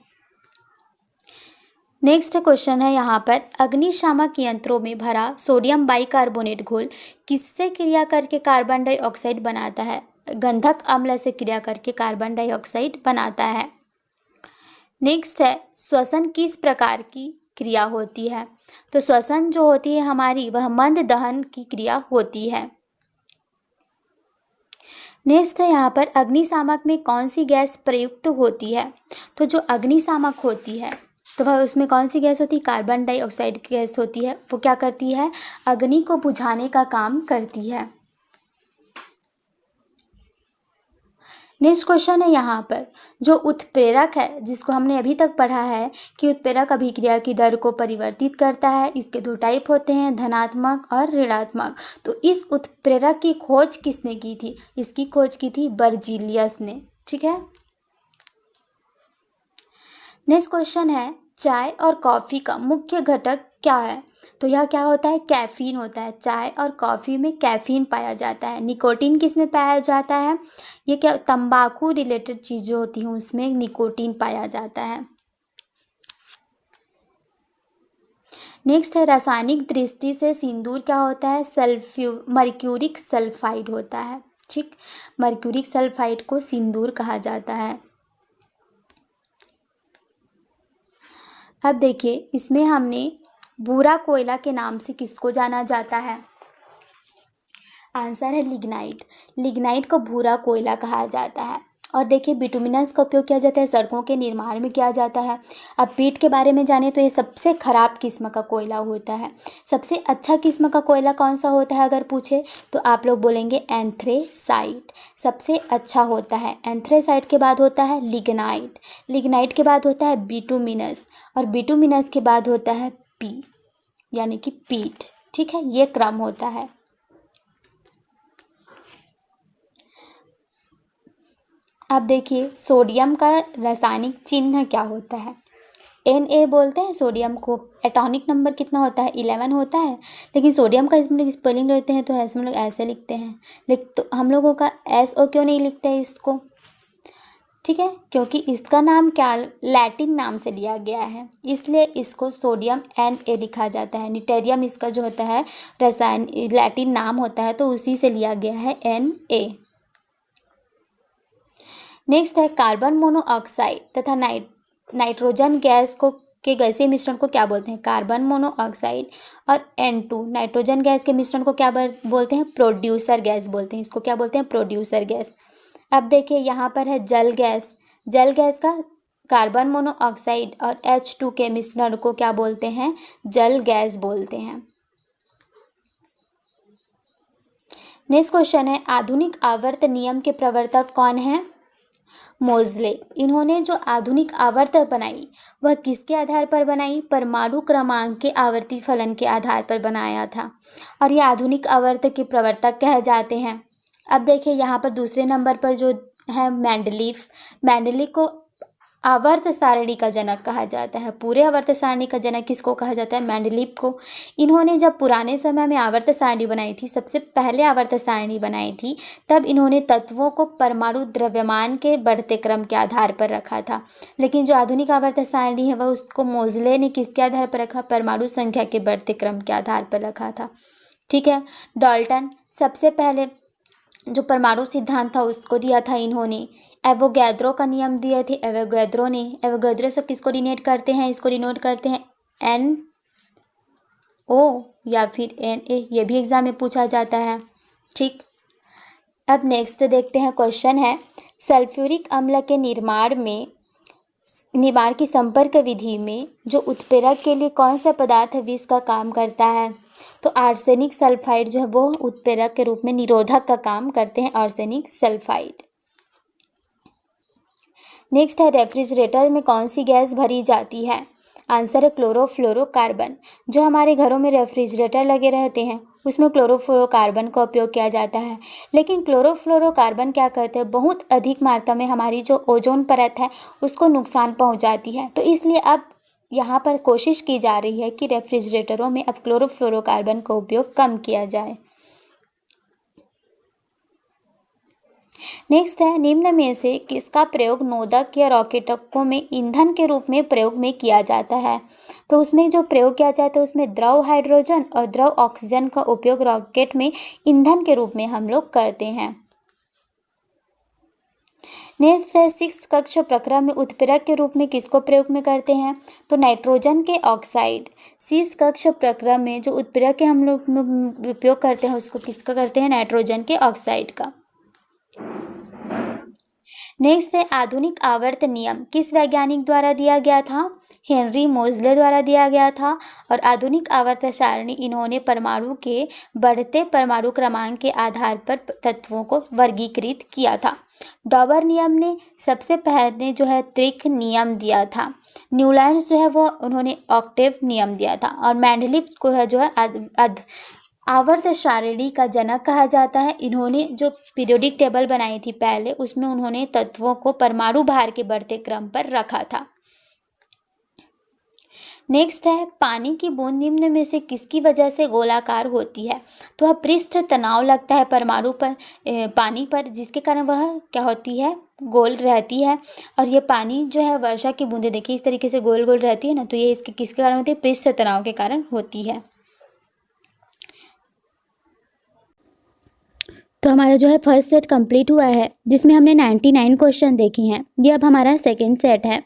A: नेक्स्ट क्वेश्चन है यहाँ पर, अग्निशामक यंत्रों में भरा सोडियम बाइकार्बोनेट घोल किससे क्रिया करके कार्बन डाइऑक्साइड बनाता है? गंधक अम्ल से क्रिया करके कार्बन डाइऑक्साइड बनाता है। नेक्स्ट है श्वसन किस प्रकार की क्रिया होती है? तो श्वसन जो होती है हमारी वह मंद दहन की क्रिया होती है। नेक्स्ट है यहाँ पर, अग्निशामक में कौन सी गैस प्रयुक्त होती है? तो जो अग्निशामक होती है तो वह उसमें कौन सी गैस होती है? कार्बन डाइऑक्साइड गैस होती है। वो क्या करती है? अग्नि को बुझाने का काम करती है। नेक्स्ट क्वेश्चन है यहाँ पर, जो उत्प्रेरक है जिसको हमने अभी तक पढ़ा है कि उत्प्रेरक अभिक्रिया की दर को परिवर्तित करता है, इसके दो टाइप होते हैं, धनात्मक और ऋणात्मक। तो इस उत्प्रेरक की खोज किसने की थी? इसकी खोज की थी बर्जीलियस ने, ठीक है। नेक्स्ट क्वेश्चन है, चाय और कॉफ़ी का मुख्य घटक क्या है? तो यह क्या होता है? कैफ़ीन होता है। चाय और कॉफ़ी में कैफ़ीन पाया जाता है। निकोटीन किस में पाया जाता है? ये क्या तंबाकू रिलेटेड चीज़ें होती हैं उसमें निकोटीन पाया जाता है। नेक्स्ट है रासायनिक दृष्टि से सिंदूर क्या होता है? मर्क्यूरिक सल्फाइड होता है। ठीक, मर्क्यूरिक सल्फाइड को सिंदूर कहा जाता है। अब देखिए इसमें हमने भूरा कोयला के नाम से किसको जाना जाता है? आंसर है लिग्नाइट। लिग्नाइट को भूरा कोयला कहा जाता है। और देखिए बिटुमिनस का उपयोग किया जाता है सड़कों के निर्माण में किया जाता है। अब पीट के बारे में जाने तो ये सबसे खराब किस्म का कोयला होता है। सबसे अच्छा किस्म का कोयला कौन सा होता है अगर पूछे तो आप लोग बोलेंगे एंथ्रेसाइट सबसे अच्छा होता है। एंथ्रेसाइट के बाद होता है लिग्नाइट, लिग्नाइट के बाद होता है बिटुमिनस और बिटुमिनस के बाद होता है पी यानी कि पीट। ठीक है, ये क्रम होता है। अब देखिए सोडियम का रासायनिक चिन्ह क्या होता है? Na बोलते हैं सोडियम को। एटॉमिक नंबर कितना होता है? 11 होता है। लेकिन सोडियम का इसमें स्पेलिंग लेते हैं तो ऐसे हम लोग ऐसे लिखते हैं। तो हम लोगों का SO क्यों नहीं लिखते हैं इसको? ठीक है, क्योंकि इसका नाम क्या लैटिन नाम से लिया गया है, इसलिए इसको सोडियम Na लिखा जाता है। न्यूटेरियम इसका जो होता है रसायन लैटिन नाम होता है तो उसी से लिया गया है Na। नेक्स्ट है कार्बन मोनोऑक्साइड तथा नाइट्रोजन गैस को के गैसीय मिश्रण को क्या बोलते हैं? कार्बन मोनोऑक्साइड और N2 नाइट्रोजन गैस के मिश्रण को क्या बोलते हैं? प्रोड्यूसर गैस बोलते हैं। इसको क्या बोलते हैं? Producer gas. अब देखिए यहाँ पर है जल गैस। जल गैस का कार्बन मोनोऑक्साइड और H2 के मिश्रण को क्या बोलते हैं? जल गैस बोलते हैं। नेक्स्ट क्वेश्चन है आधुनिक आवर्त नियम के प्रवर्तक कौन है? मोज़ले। इन्होंने जो आधुनिक आवर्त बनाई वह किसके आधार पर बनाई? परमाणु क्रमांक के आवर्ती फलन के आधार पर बनाया था और ये आधुनिक आवर्त के प्रवर्तक कहे जाते हैं। अब देखिए यहाँ पर दूसरे नंबर पर जो है मेंडलीफ। मेंडलीफ को आवर्त सारणी का जनक कहा जाता है। पूरे आवर्त सारणी का जनक किसको कहा जाता है? मेंडलीफ को। इन्होंने जब पुराने समय में आवर्त सारणी बनाई थी, सबसे पहले आवर्त सारणी बनाई थी, तब इन्होंने तत्वों को परमाणु द्रव्यमान के बढ़ते क्रम के आधार पर रखा था। लेकिन जो आधुनिक आवर्त सारणी है वह उसको मोज़ले ने किसके आधार पर रखा? परमाणु संख्या के बढ़ते क्रम के आधार पर रखा था। ठीक है, डाल्टन सबसे पहले जो परमाणु सिद्धांत था उसको दिया था इन्होंने। एवोगैद्रो का नियम दिए थे एवोगैद्रो ने। एवोगैद्रो सब किसको डिनोट करते हैं? इसको डिनोट करते हैं NO या फिर Na। ये भी एग्जाम में पूछा जाता है। ठीक, अब नेक्स्ट देखते हैं क्वेश्चन है सल्फ्यूरिक अम्ल के निर्माण की संपर्क विधि में जो उत्प्रेरक के लिए कौन सा पदार्थ विष का काम करता है? तो आर्सेनिक सल्फाइड जो है वो उत्प्रेरक के रूप में निरोधक का काम करते हैं, आर्सेनिक सल्फाइड। नेक्स्ट है रेफ्रिजरेटर में कौन सी गैस भरी जाती है? आंसर है क्लोरोफ्लोरोकार्बन। जो हमारे घरों में रेफ्रिजरेटर लगे रहते हैं उसमें क्लोरोफ्लोरोकार्बन का उपयोग किया जाता है। लेकिन क्लोरोफ्लोरोकार्बन क्या करते हैं? बहुत अधिक मात्रा में हमारी जो ओजोन परत है उसको नुकसान पहुंचाती है। तो इसलिए अब यहाँ पर कोशिश की जा रही है कि रेफ्रिजरेटरों में अब क्लोरोफ्लोरोकार्बन का उपयोग कम किया जाए। नेक्स्ट है निम्न में से किसका प्रयोग नोदक या रॉकेटों में ईंधन के रूप में प्रयोग में किया जाता है? तो उसमें जो प्रयोग किया जाता है उसमें द्रव हाइड्रोजन और द्रव ऑक्सीजन का उपयोग रॉकेट में ईंधन के रूप में हम लोग करते हैं। नेक्स्ट है 6 कक्ष प्रक्रम में उत्प्रेरक के रूप में किसको प्रयोग में करते हैं? तो नाइट्रोजन के ऑक्साइड। 6 कक्ष प्रक्रम में जो उत्प्रेरक के हम लोग उपयोग करते हैं उसको किसका करते हैं? नाइट्रोजन के ऑक्साइड का। नेक्स्ट है आधुनिक आवर्त नियम किस वैज्ञानिक द्वारा दिया गया था? हेनरी मोज़ले द्वारा दिया गया था। और आधुनिक आवर्त सारणी इन्होंने परमाणु के बढ़ते परमाणु क्रमांक के आधार पर तत्वों को वर्गीकृत किया था। डॉबर नियम ने सबसे पहले जो है त्रिक नियम दिया था। न्यूलैंड्स जो है वो उन्होंने ऑक्टेव नियम दिया था। और मेंडलीफ को है जो है आवर्त सारणी का जनक कहा जाता है। इन्होंने जो पीरियोडिक टेबल बनाई थी पहले उसमें उन्होंने तत्वों को परमाणु भार के बढ़ते क्रम पर रखा था। नेक्स्ट है पानी की बूंद निम्न में से किसकी वजह से गोलाकार होती है। तो वह पृष्ठ तनाव लगता है परमाणु पर पानी पर, जिसके कारण वह क्या होती है, गोल रहती है। और ये पानी जो है वर्षा की बूंदें देखिए इस तरीके से गोल गोल रहती है ना, तो ये इसके किसके कारण होती है, पृष्ठ तनाव के कारण होती है। तो हमारा जो है फर्स्ट सेट कंप्लीट हुआ है, जिसमें हमने 99 क्वेश्चन देखे हैं। ये अब हमारा सेकेंड सेट है,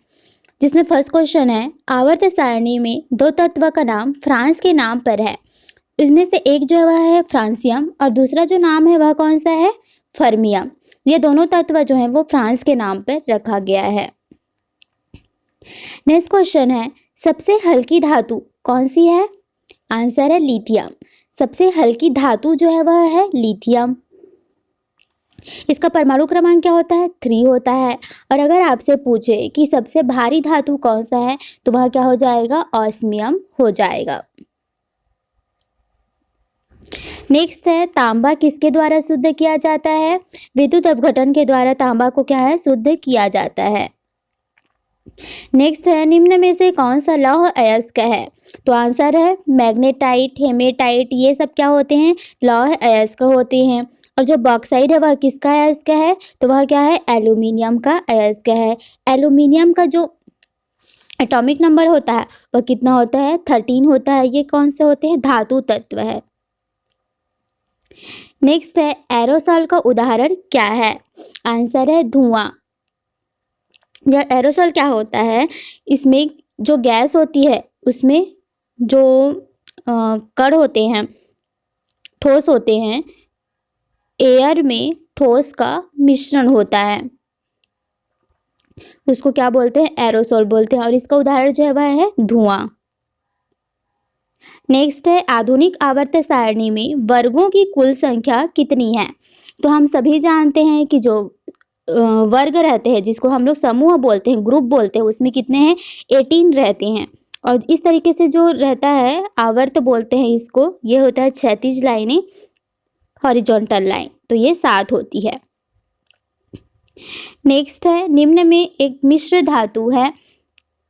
A: जिसमें फर्स्ट क्वेश्चन है आवर्त सारणी में दो तत्व का नाम फ्रांस के नाम पर है। इसमें से एक जो है वह है फ्रांसियम और दूसरा जो नाम है वह कौन सा है, फर्मियम। ये दोनों तत्व जो है वो फ्रांस के नाम पर रखा गया है। नेक्स्ट क्वेश्चन है सबसे हल्की धातु कौन सी है। आंसर है लिथियम। सबसे हल्की धातु जो है वह है लिथियम। इसका परमाणु क्रमांक क्या होता है, 3 होता है। और अगर आपसे पूछे कि सबसे भारी धातु कौन सा है, तो वह क्या हो जाएगा, ऑस्मियम हो जाएगा। नेक्स्ट है तांबा किसके द्वारा शुद्ध किया जाता है। विद्युत अपघटन के द्वारा तांबा को क्या है, शुद्ध किया जाता है। नेक्स्ट है निम्न में से कौन सा लौह अयस्क है। तो आंसर है मैग्नेटाइट, हेमेटाइट, ये सब क्या होते हैं, लौह अयस्क होते हैं। और जो बॉक्साइड है वह किसका अयस्क है, तो वह क्या है, एल्यूमिनियम का अयस्क है। एल्यूमिनियम का जो एटॉमिक नंबर होता है वह कितना होता है, 13 होता है। ये कौन से होते हैं, धातु तत्व है। नेक्स्ट है एरोसॉल का उदाहरण क्या है। आंसर है धुआं। यह एरोसॉल क्या होता है, इसमें जो गैस होती है उसमें जो कण होते हैं, ठोस होते हैं, एयर में ठोस का मिश्रण होता है, उसको क्या बोलते हैं, एरोसॉल बोलते हैं। और इसका उदाहरण जो है वह है धुआं। नेक्स्ट है आधुनिक आवर्त सारणी में वर्गों की कुल संख्या कितनी है। तो हम सभी जानते हैं कि जो वर्ग रहते हैं, जिसको हम लोग समूह बोलते हैं, ग्रुप बोलते हैं, उसमें कितने हैं, 18 रहते हैं। और इस तरीके से जो रहता है आवर्त बोलते हैं इसको, ये होता है क्षैतिज लाइनें, हॉरिजॉन्टल लाइन, तो ये 7 होती है। नेक्स्ट है निम्न में एक मिश्र धातु है,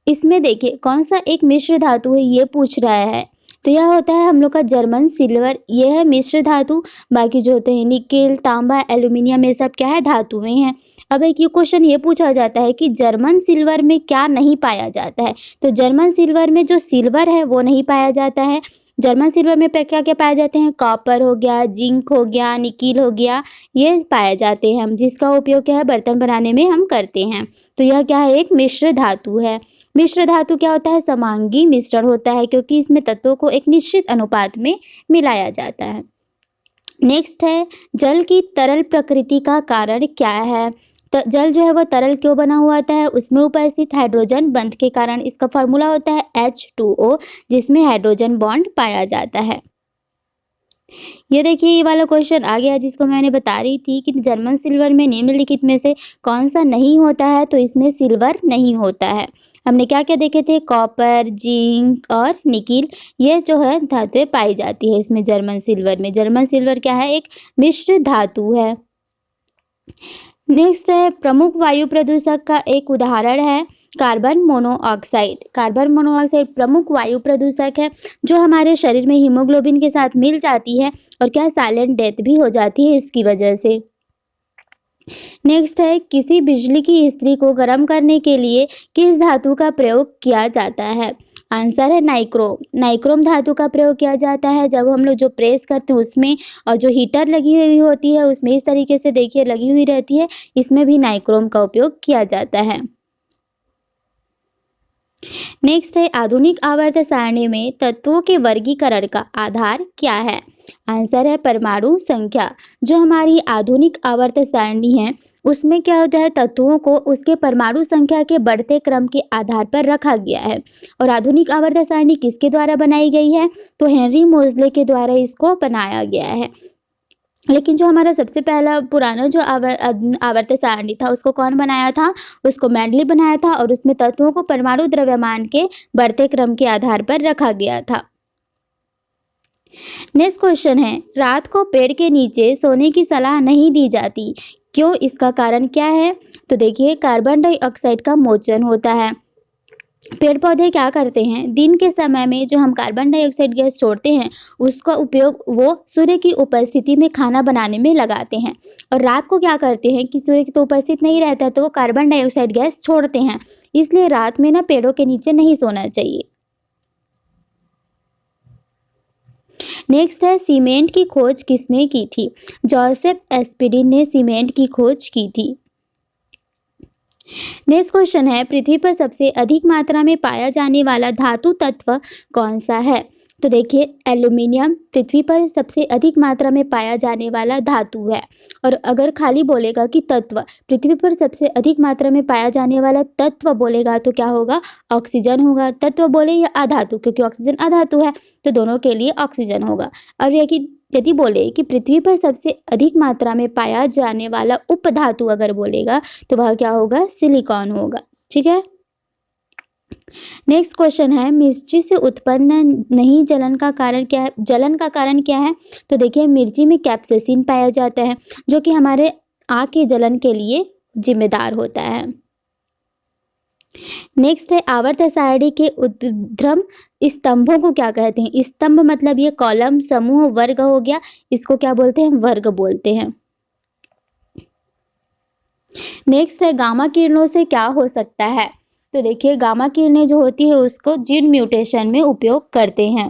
A: इसमें देखिए कौन सा एक मिश्र धातु है ये पूछ रहा है। तो यह होता है हम लोग का जर्मन सिल्वर, यह है मिश्र धातु। बाकी जो होते हैं निकेल, तांबा, एल्यूमिनियम, ये सब क्या है, धातुएं हैं। अब एक ये क्वेश्चन ये पूछा जाता है कि जर्मन सिल्वर में क्या नहीं पाया जाता है। तो जर्मन सिल्वर में जो सिल्वर है वो नहीं पाया जाता है। जर्मन सिल्वर में क्या क्या पाए जाते हैं, कॉपर हो गया, जिंक हो गया, निकिल हो गया, ये पाए जाते हैं, जिसका उपयोग क्या है, बर्तन बनाने में हम करते हैं। तो यह क्या है, एक मिश्र धातु है। मिश्र धातु क्या होता है, समांगी मिश्रण होता है, क्योंकि इसमें तत्वों को एक निश्चित अनुपात में मिलाया जाता है। नेक्स्ट है जल की तरल प्रकृति का कारण क्या है। जल जो है वह तरल क्यों बना हुआ होता है, उसमें उपस्थित हाइड्रोजन बंध के कारण। इसका फॉर्मूला होता है H2O, जिसमें हाइड्रोजन बॉन्ड पाया जाता है। ये देखिए ये वाला क्वेश्चन आ गया, जिसको मैंने बता रही थी कि जर्मन सिल्वर में निम्नलिखित में से कौन सा नहीं होता है। तो इसमें सिल्वर नहीं होता है। हमने क्या क्या देखे थे, कॉपर, जिंक और निकिल, ये जो है धातुएं पाई जाती है इसमें जर्मन सिल्वर में। जर्मन सिल्वर क्या है, एक मिश्र धातु है। नेक्स्ट है प्रमुख वायु प्रदूषक का एक उदाहरण है कार्बन मोनोऑक्साइड। कार्बन मोनोऑक्साइड प्रमुख वायु प्रदूषक है, जो हमारे शरीर में हीमोग्लोबिन के साथ मिल जाती है और क्या साइलेंट डेथ भी हो जाती है इसकी वजह से। नेक्स्ट है किसी बिजली की इस्त्री को गर्म करने के लिए किस धातु का प्रयोग किया जाता है। आंसर है नाइक्रोम। नाइक्रोम धातु का प्रयोग किया जाता है जब हम लोग जो प्रेस करते हैं उसमें, और जो हीटर लगी हुई होती है उसमें इस तरीके से देखिए लगी हुई रहती है, इसमें भी नाइक्रोम का उपयोग किया जाता है। नेक्स्ट है आधुनिक आवर्त सारणी में तत्वों के वर्गीकरण का आधार क्या है। आंसर है परमाणु संख्या। जो हमारी आधुनिक आवर्त सारणी है उसमें क्या होता है, तत्वों को उसके परमाणु संख्या के बढ़ते क्रम के आधार पर रखा गया है। और आधुनिक आवर्त सारणी किसके द्वारा बनाई गई है, तो हेनरी मोजले के द्वारा इसको बनाया गया है। लेकिन जो हमारा सबसे पहला पुराना जो आवर्त सारणी था उसको कौन बनाया था, उसको मेंडली बनाया था, और उसमें तत्वों को परमाणु द्रव्यमान के बढ़ते क्रम के आधार पर रखा गया था। नेक्स्ट क्वेश्चन है रात को पेड़ के नीचे सोने की सलाह नहीं दी जाती, क्यों, इसका कारण क्या है। तो देखिए कार्बन डाइऑक्साइड का मोचन होता है, पेड़ पौधे क्या करते हैं, दिन के समय में जो हम कार्बन डाइऑक्साइड गैस छोड़ते हैं उसका उपयोग वो सूर्य की उपस्थिति में खाना बनाने में लगाते हैं, और रात को क्या करते हैं कि सूर्य की तो उपस्थित नहीं रहता तो वो कार्बन डाइऑक्साइड गैस छोड़ते हैं, इसलिए रात में ना पेड़ों के नीचे नहीं सोना चाहिए। नेक्स्ट है, सीमेंट की खोज किसने की थी? जोसेफ एस्पिडिन ने सीमेंट की खोज की थी। नेक्स्ट क्वेश्चन है, पृथ्वी पर सबसे अधिक मात्रा में पाया जाने वाला धातु तत्व कौन सा है? तो देखिए, एल्यूमिनियम पृथ्वी पर सबसे अधिक मात्रा में पाया जाने वाला धातु है। और अगर खाली बोलेगा कि तत्व, पृथ्वी पर सबसे अधिक मात्रा में पाया जाने वाला तत्व बोलेगा तो क्या होगा? ऑक्सीजन होगा। तत्व बोले या अधातु, क्योंकि ऑक्सीजन अधातु है तो दोनों के लिए ऑक्सीजन होगा। और यदि बोले कि पृथ्वी पर सबसे अधिक मात्रा में पाया जाने वाला उपधातु अगर बोलेगा तो वह क्या होगा? सिलिकॉन होगा। ठीक है। नेक्स्ट क्वेश्चन है, मिर्ची से उत्पन्न नहीं जलन का कारण क्या है? जलन का कारण क्या है? तो देखिए, मिर्ची में कैप्सेसिन पाया जाता है जो कि हमारे आँख के जलन के लिए जिम्मेदार होता है। नेक्स्ट है, आवर्त सारणी के ऊर्ध्वक्रम स्तंभों को क्या कहते हैं? स्तंभ मतलब ये कॉलम, समूह, वर्ग हो गया, इसको क्या बोलते हैं? वर्ग बोलते हैं। नेक्स्ट है, गामा किरणों से क्या हो सकता है? तो देखिए, गामा किरणें जो होती है उसको जीन म्यूटेशन में उपयोग करते हैं।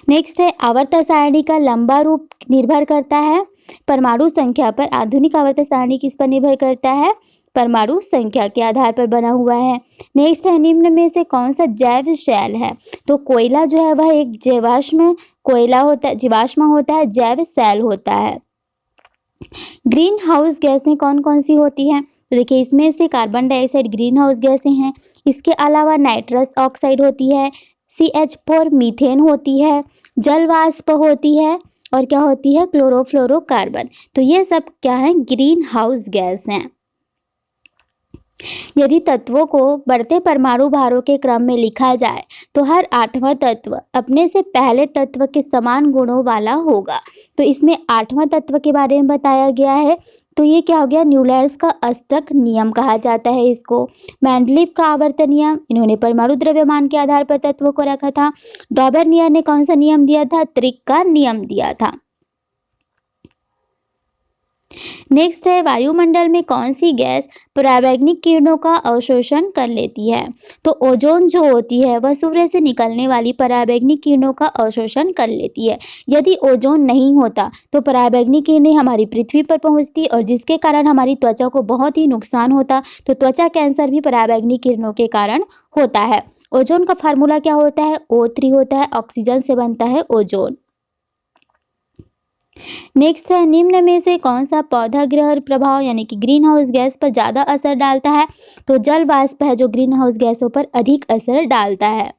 A: नेक्स्ट है, आवर्त सारणी का लंबा रूप निर्भर करता है परमाणु संख्या पर। आधुनिक आवर्त सारणी किस पर निर्भर करता है? परमाणु संख्या के आधार पर बना हुआ है। नेक्स्ट है, निम्न में से कौन सा जैव शैल है? तो कोयला जो है वह एक जीवाश्म कोयला होता है, जीवाश्म होता है, जैव शैल होता है। ग्रीन हाउस गैसें कौन कौन सी होती हैं? तो देखिए, इसमें से कार्बन डाइऑक्साइड ग्रीन हाउस गैसें हैं। इसके अलावा नाइट्रस ऑक्साइड होती है, CH4 मीथेन होती है, जल वाष्प होती है, और क्या होती है? क्लोरोफ्लोरोकार्बन। तो ये सब क्या है? ग्रीन हाउस गैस हैं। यदि तत्वों को बढ़ते परमाणु भारों के क्रम में लिखा जाए तो हर 8वां तत्व अपने से पहले तत्व के समान गुणों वाला होगा। तो इसमें 8वां तत्व के बारे में बताया गया है। तो ये क्या हो गया? न्यूलैंड्स का अष्टक नियम कहा जाता है इसको। मेंडलीव का आवर्तन नियम, इन्होंने परमाणु द्रव्यमान के आधार पर तत्वों को रखा था। डॉबरनियर ने कौन सा नियम दिया था? त्रिक का नियम दिया था। नेक्स्ट है, वायुमंडल में कौन सी गैस पराबैंगनी किरणों का अवशोषण कर लेती है? तो ओजोन जो होती है वह सूर्य से निकलने वाली पराबैंगनी किरणों का अवशोषण कर लेती है। यदि ओजोन नहीं होता तो पराबैंगनी किरणें हमारी पृथ्वी पर पहुंचती और जिसके कारण हमारी त्वचा को बहुत ही नुकसान होता। तो त्वचा कैंसर भी पराबैंगनी किरणों के कारण होता है। ओजोन का फार्मूला क्या होता है? O3 होता है। ऑक्सीजन से बनता है ओजोन। नेक्स्ट है, निम्न में से कौन सा पौधा गृह प्रभाव यानी कि ग्रीन हाउस गैस पर ज्यादा असर डालता है? तो जल वाष्प है जो ग्रीन हाउस गैसों पर अधिक असर डालता है।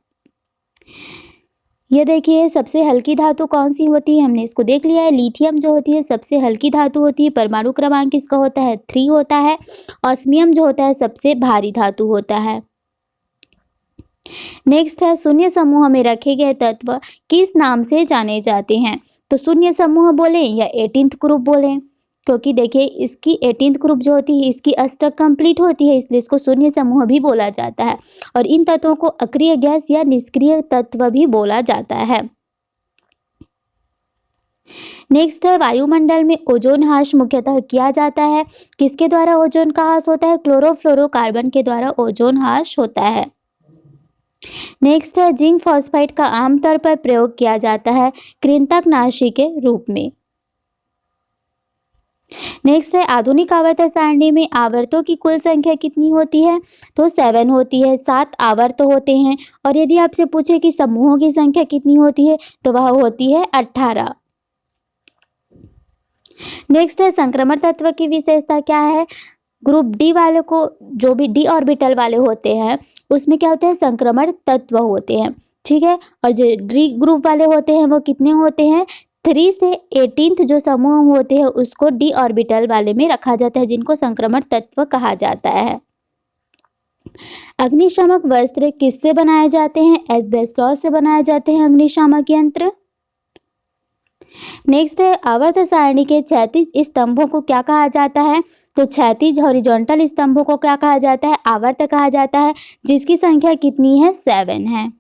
A: ये देखिए, सबसे हल्की धातु कौन सी होती है? हमने इसको देख लिया है। लिथियम जो होती है सबसे हल्की धातु होती है। परमाणु क्रमांक इसका होता है 3 होता है। ऑस्मियम जो होता है सबसे भारी धातु होता है। नेक्स्ट है, शून्य समूह में रखे गए तत्व किस नाम से जाने जाते हैं? तो शून्य समूह बोले या 18th ग्रुप बोले, क्योंकि देखिए इसकी 18th ग्रुप जो होती है इसकी अष्टक कंप्लीट होती है, इसलिए इसको शून्य समूह भी बोला जाता है। और इन तत्वों को अक्रिय गैस या निष्क्रिय तत्व भी बोला जाता है। नेक्स्ट है, वायुमंडल में ओजोन ह्रास मुख्यतः किया जाता है। किसके द्वारा ओजोन का ह्रास होता है? क्लोरोफ्लोरोकार्बन के द्वारा ओजोन ह्रास होता है। नेक्स्ट है, जिंक फॉस्फाइड का आमतौर पर प्रयोग किया जाता है कृंतकनाशी के रूप में। नेक्स्ट है, आधुनिक आवर्त सारणी में आवर्तों की कुल संख्या कितनी होती है? तो 7 होती है। 7 आवर्त होते हैं। और यदि आपसे पूछे कि समूहों की संख्या कितनी होती है तो वह होती है 18। नेक्स्ट है, संक्रमण तत्व की विशेषता क्या है? ग्रुप डी वाले को, जो भी डी ऑर्बिटल वाले होते हैं उसमें क्या होते हैं? संक्रमण तत्व होते हैं। ठीक है। और जो डी ग्रुप वाले होते हैं वो कितने होते हैं? 3 से 18th जो समूह होते हैं उसको डी ऑर्बिटल वाले में रखा जाता है, जिनको संक्रमण तत्व कहा जाता है। अग्निशामक वस्त्र किससे बनाए जाते हैं? एस्बेस्टॉस से बनाए जाते हैं अग्निशामक यंत्र। नेक्स्ट है आवर्त सारणी के क्षैतिज स्तंभों को क्या कहा जाता है? तो क्षैतिज हॉरिजॉन्टल स्तंभों को क्या कहा जाता है? आवर्त कहा जाता है, जिसकी संख्या कितनी है? 7 है।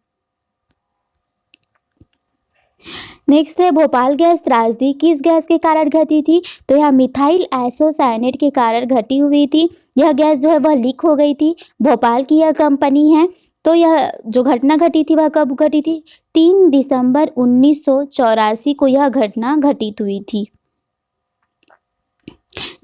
A: नेक्स्ट है भोपाल गैस त्रासदी किस गैस के कारण घटी थी? तो यह मिथाइल आइसोसाइनेट के कारण घटी हुई थी। यह गैस जो है वह लीक हो गई थी। भोपाल की यह कंपनी है। तो यह जो घटना घटी थी वह कब घटी थी? 3 दिसंबर 1984 को यह घटना घटित हुई थी।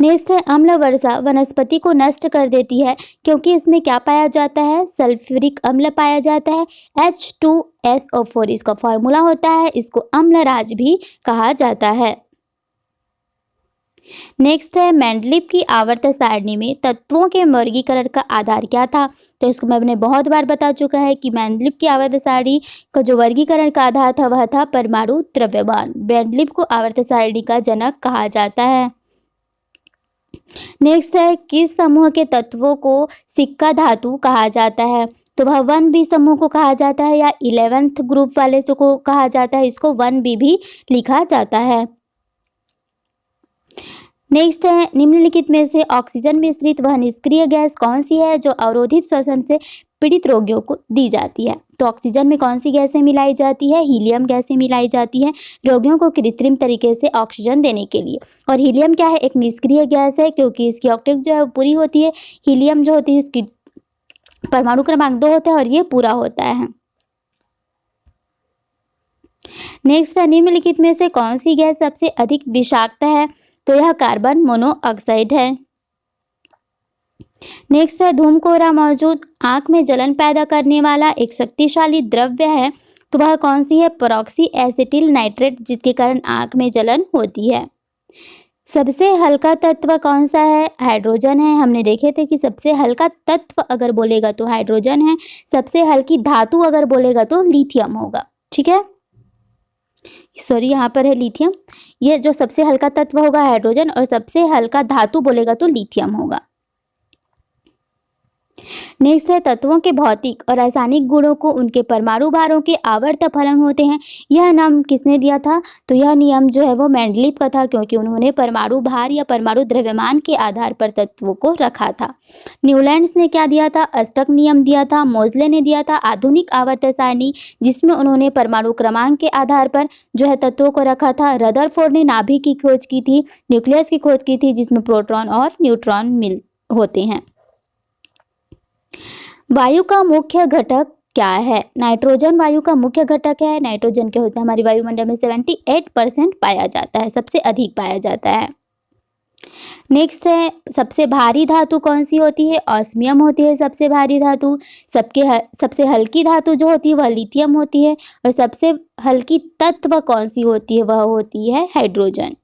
A: नेक्स्ट है अम्ल वर्षा वनस्पति को नष्ट कर देती है क्योंकि इसमें क्या पाया जाता है? सल्फ्यूरिक अम्ल पाया जाता है, H2SO4 इसका फॉर्मूला होता है। इसको अम्लराज भी कहा जाता है। नेक्स्ट है मेंडलीव की आवर्त सारणी में तत्वों के वर्गीकरण का आधार क्या था? तो इसको मैंने बहुत बार बता चुका है कि मेंडलीव की आवर्त सारणी का जो वर्गीकरण का आधार था वह था परमाणु द्रव्यमान। मेंडलीव को आवर्त सारणी का जनक कहा जाता है। नेक्स्ट है किस समूह के तत्वों को सिक्का धातु कहा जाता है? तो वह 1B समूह को कहा जाता है या 11th ग्रुप वाले जो को कहा जाता है, इसको 1B भी लिखा जाता है। नेक्स्ट है निम्नलिखित में से ऑक्सीजन मिश्रित वह निष्क्रिय गैस कौन सी है जो अवरोधित श्वसन से पीड़ित रोगियों को दी जाती है? तो ऑक्सीजन में कौन सी गैसें मिलाई जाती है? हीलियम गैसें मिलाई जाती है रोगियों को कृत्रिम तरीके से ऑक्सीजन देने के लिए। और हीलियम क्या है? एक निष्क्रिय गैस है क्योंकि इसकी ऑक्टेट जो है वो पूरी होती है। हीलियम जो होती है उसकी परमाणु क्रमांक 2 होता है और ये पूरा होता है। नेक्स्ट है निम्नलिखित में से कौन सी गैस सबसे अधिक विषाक्त है? तो यह कार्बन मोनोऑक्साइड है। नेक्स्ट है धूमकोरा मौजूद आंख में जलन पैदा करने वाला एक शक्तिशाली द्रव्य है। तो वह कौन सी है? परऑक्सी एसिटिल नाइट्रेट, जिसके कारण आंख में जलन होती है। सबसे हल्का तत्व कौन सा है? हाइड्रोजन है। हमने देखे थे कि सबसे हल्का तत्व अगर बोलेगा तो हाइड्रोजन है, सबसे हल्की धातु अगर बोलेगा तो लिथियम होगा। ठीक है, सॉरी यहाँ पर है लिथियम। ये जो सबसे हल्का तत्व होगा हाइड्रोजन और सबसे हल्का धातु बोलेगा तो लिथियम होगा। नेक्स्ट है तत्वों के भौतिक और रासायनिक गुणों को उनके परमाणु भारों के आवर्त फलन होते हैं। यह नाम किसने दिया था? तो यह नियम जो है वो मेंडलीव का था क्योंकि उन्होंने परमाणु भार या परमाणु द्रव्यमान के आधार पर तत्वों को रखा था। न्यूलैंड्स ने क्या दिया था? अष्टक नियम दिया था। मोजले ने दिया था आधुनिक आवर्त सारणी, जिसमें उन्होंने परमाणु क्रमांक के आधार पर जो है तत्वों को रखा था। रदरफोर्ड ने नाभिक की खोज की थी, न्यूक्लियस की खोज की थी, जिसमें प्रोटॉन और न्यूट्रॉन मिल होते हैं। वायु का मुख्य घटक क्या है? नाइट्रोजन वायु का मुख्य घटक है। नाइट्रोजन क्या होता है? हमारी वायुमंडल में 78% पाया जाता है, सबसे अधिक पाया जाता है। नेक्स्ट है सबसे भारी धातु कौन सी होती है? ऑस्मियम होती है सबसे भारी धातु। सबसे हल्की धातु जो होती है वह लिथियम होती है और सबसे हल्की तत्व कौन सी होती है? वह होती है हाइड्रोजन।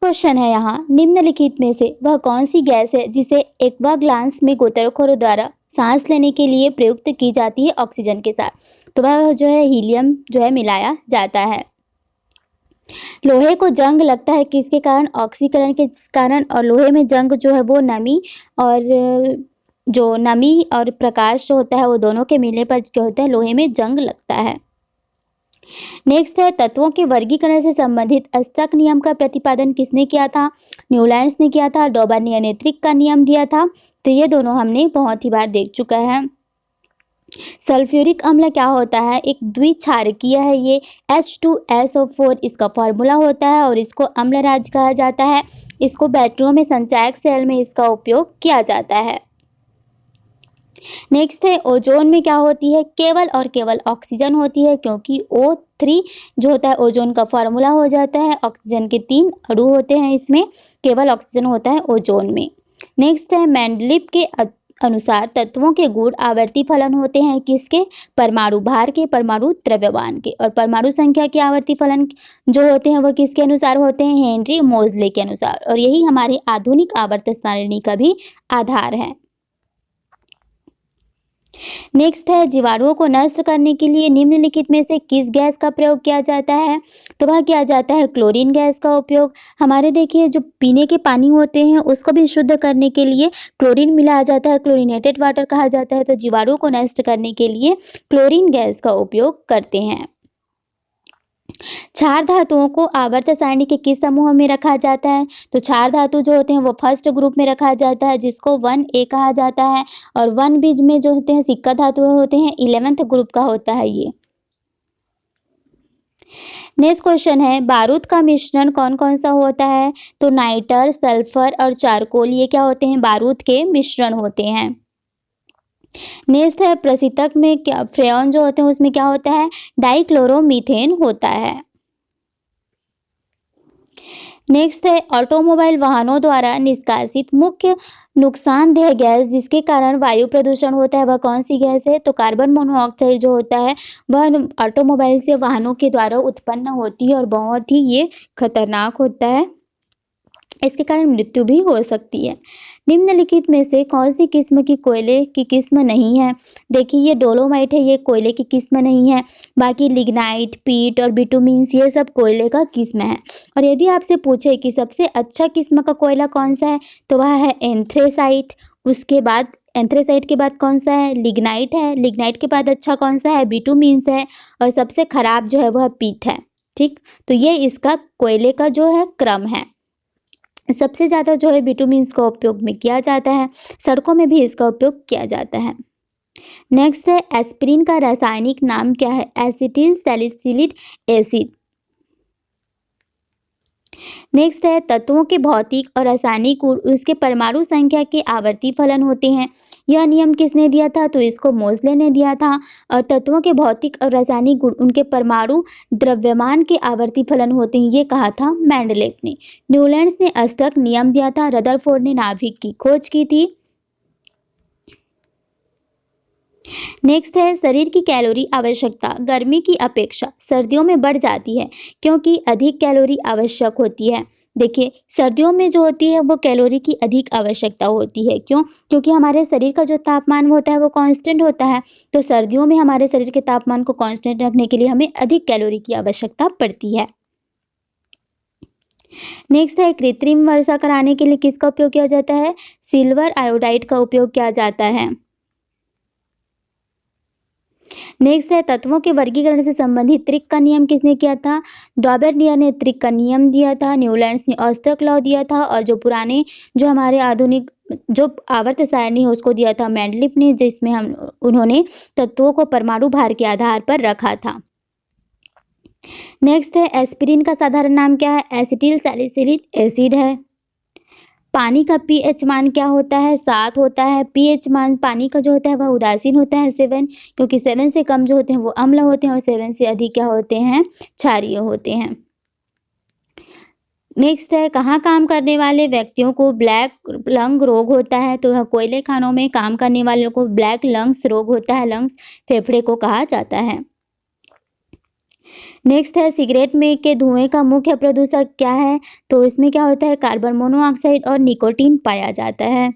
A: क्वेश्चन है यहाँ निम्नलिखित में से वह कौन सी गैस है जिसे एक्वा ग्लांस में गोताखोरों द्वारा सांस लेने के लिए प्रयुक्त की जाती है ऑक्सीजन के साथ? तो वह जो है हीलियम जो है मिलाया जाता है। लोहे को जंग लगता है किसके कारण? ऑक्सीकरण के कारण। और लोहे में जंग जो है वो नमी और प्रकाश जो होता है वो दोनों के मिलने पर क्या होता है? लोहे में जंग लगता है। नेक्स्ट है तत्वों के वर्गीकरण से संबंधित अष्टक नियम का प्रतिपादन किसने किया था? न्यूलैंड्स ने किया था। डोबर ने अनेत्रिक का नियम दिया था। तो ये दोनों हमने बहुत ही बार देख चुका है। सल्फ्यूरिक अम्ल क्या होता है? एक द्विक्षारकीय है ये, H2SO4 इसका फॉर्मूला होता है और इसको अम्लराज कहा जाता है। इसको बैटरियों में संचायक सेल में इसका उपयोग किया जाता है। नेक्स्ट है ओजोन में क्या होती है? केवल और केवल ऑक्सीजन होती है क्योंकि O3 जो होता है ओजोन का फॉर्मूला हो जाता है। ऑक्सीजन के 3 अणु होते हैं, इसमें केवल ऑक्सीजन होता है ओजोन में। नेक्स्ट है मेंडलीव के अनुसार तत्वों के गुण आवर्ती फलन होते हैं किसके? परमाणु भार के, परमाणु द्रव्यमान के। और परमाणु संख्या के आवर्ती फलन जो होते हैं वह किसके अनुसार होते हैं? हेनरी मोजले के अनुसार। और यही हमारे आधुनिक आवर्त सारणी का भी आधार है। नेक्स्ट है जीवाणुओं को नष्ट करने के लिए निम्नलिखित में से किस गैस का प्रयोग किया जाता है? तो वह किया जाता है क्लोरीन गैस का उपयोग। हमारे देखिए जो पीने के पानी होते हैं उसको भी शुद्ध करने के लिए क्लोरीन मिलाया जाता है, क्लोरीनेटेड वाटर कहा जाता है। तो जीवाणुओं को नष्ट करने के लिए क्लोरीन गैस का उपयोग करते हैं। क्षार धातुओं को आवर्त सारणी के किस समूह में रखा जाता है? तो क्षार धातु जो होते हैं वो फर्स्ट ग्रुप में रखा जाता है, जिसको 1A कहा जाता है, और 1B में जो होते हैं सिक्का धातु होते हैं 11th ग्रुप का होता है ये। नेक्स्ट क्वेश्चन है, बारूद का मिश्रण कौन कौन सा होता है? तो नाइटर, सल्फर और चारकोल, ये क्या होते हैं? बारूद के मिश्रण होते हैं। नेक्स्ट है, प्रशीतक में क्या फ्रेयॉन जो होते हैं उसमें क्या होता है? डाइक्लोरोमीथेन होता है। नेक्स्ट है, ऑटोमोबाइल वाहनों द्वारा निष्कासित मुख्य नुकसानदेह गैस जिसके कारण वायु प्रदूषण होता है वह कौन सी गैस है? तो कार्बन मोनोऑक्साइड जो होता है वह ऑटोमोबाइल से वाहनों के द्वारा उत्पन्न होती है और बहुत ही ये खतरनाक होता है, इसके कारण मृत्यु भी हो सकती है। निम्नलिखित में से कौन सी किस्म की कोयले की किस्म नहीं है? देखिए ये डोलोमाइट है, ये कोयले की किस्म नहीं है। बाकी लिग्नाइट, पीट और बिटुमिन्स ये सब कोयले का किस्म है। और यदि आपसे पूछे कि सबसे अच्छा किस्म का कोयला कौन सा है, तो वह है एंथ्रेसाइट। उसके बाद एंथ्रेसाइट के बाद कौन सा है? लिग्नाइट है। लिग्नाइट के बाद अच्छा कौन सा है? बिटुमिन्स है। और सबसे खराब जो है वह पीट है। ठीक, तो ये इसका कोयले का जो है क्रम है। सबसे ज़्यादा जो है बिटुमिन्स का उपयोग में किया जाता है, सड़कों में भी इसका उपयोग किया जाता है। नेक्स्ट है, एस्पिरिन का रासायनिक नाम क्या है? Acetyl salicylic acid. नेक्स्ट है, तत्वों के भौतिक और रासायनिक गुण उसके परमाणु संख्या के आवर्ती फलन होते हैं। यह नियम किसने दिया था? तो इसको मोज़ले ने दिया था। और तत्वों के भौतिक और रासायनिक गुण उनके परमाणु द्रव्यमान के आवर्ती फलन होते हैं, ये कहा था मेंडलेव ने। न्यूलैंड्स ने अष्टक नियम दिया था। रदरफोर्ड ने नाभिक की खोज की थी। नेक्स्ट है, शरीर की कैलोरी आवश्यकता गर्मी की अपेक्षा सर्दियों में बढ़ जाती है क्योंकि अधिक कैलोरी आवश्यक होती है। देखिए सर्दियों में जो होती है वो कैलोरी की अधिक आवश्यकता होती है। क्यों? क्योंकि हमारे शरीर का जो तापमान होता है वो कांस्टेंट होता है, तो सर्दियों में हमारे शरीर के तापमान को कांस्टेंट रखने के लिए हमें अधिक कैलोरी की आवश्यकता पड़ती है। नेक्स्ट है, कृत्रिम वर्षा कराने के लिए किसका उपयोग किया जाता है? सिल्वर आयोडाइड का उपयोग किया जाता है। नेक्स्ट है, तत्वों के वर्गीकरण से संबंधित त्रिक का नियम किसने किया था? डॉबर्नियर ने त्रिक का नियम दिया था। न्यूलैंड्स ने ऑस्टर्क लॉ दिया था। और जो पुराने जो हमारे आधुनिक जो आवर्त सारणी है उसको दिया था मेंडलीफ ने, जिसमें उन्होंने तत्वों को परमाणु भार के आधार पर रखा था। नेक्स्ट है, एस्पिरिन का साधारण नाम क्या है? एसिटिल सैलिसिलिक एसिड है। पानी का पीएच मान क्या होता है? 7 होता है। पीएच मान पानी का जो होता है वह उदासीन होता है 7, क्योंकि 7 से कम जो होते हैं वो अम्ल होते हैं और 7 से अधिक क्या होते हैं? क्षारीय होते हैं। नेक्स्ट है, कहाँ काम करने वाले व्यक्तियों को ब्लैक लंग रोग होता है? तो वह कोयले खानों में काम करने वालों को ब्लैक लंग्स रोग होता है। लंग्स फेफड़े को कहा जाता है। नेक्स्ट है, सिगरेट में के धुएं का मुख्य प्रदूषक क्या है? तो इसमें क्या होता है? कार्बन मोनोऑक्साइड और निकोटीन पाया जाता है।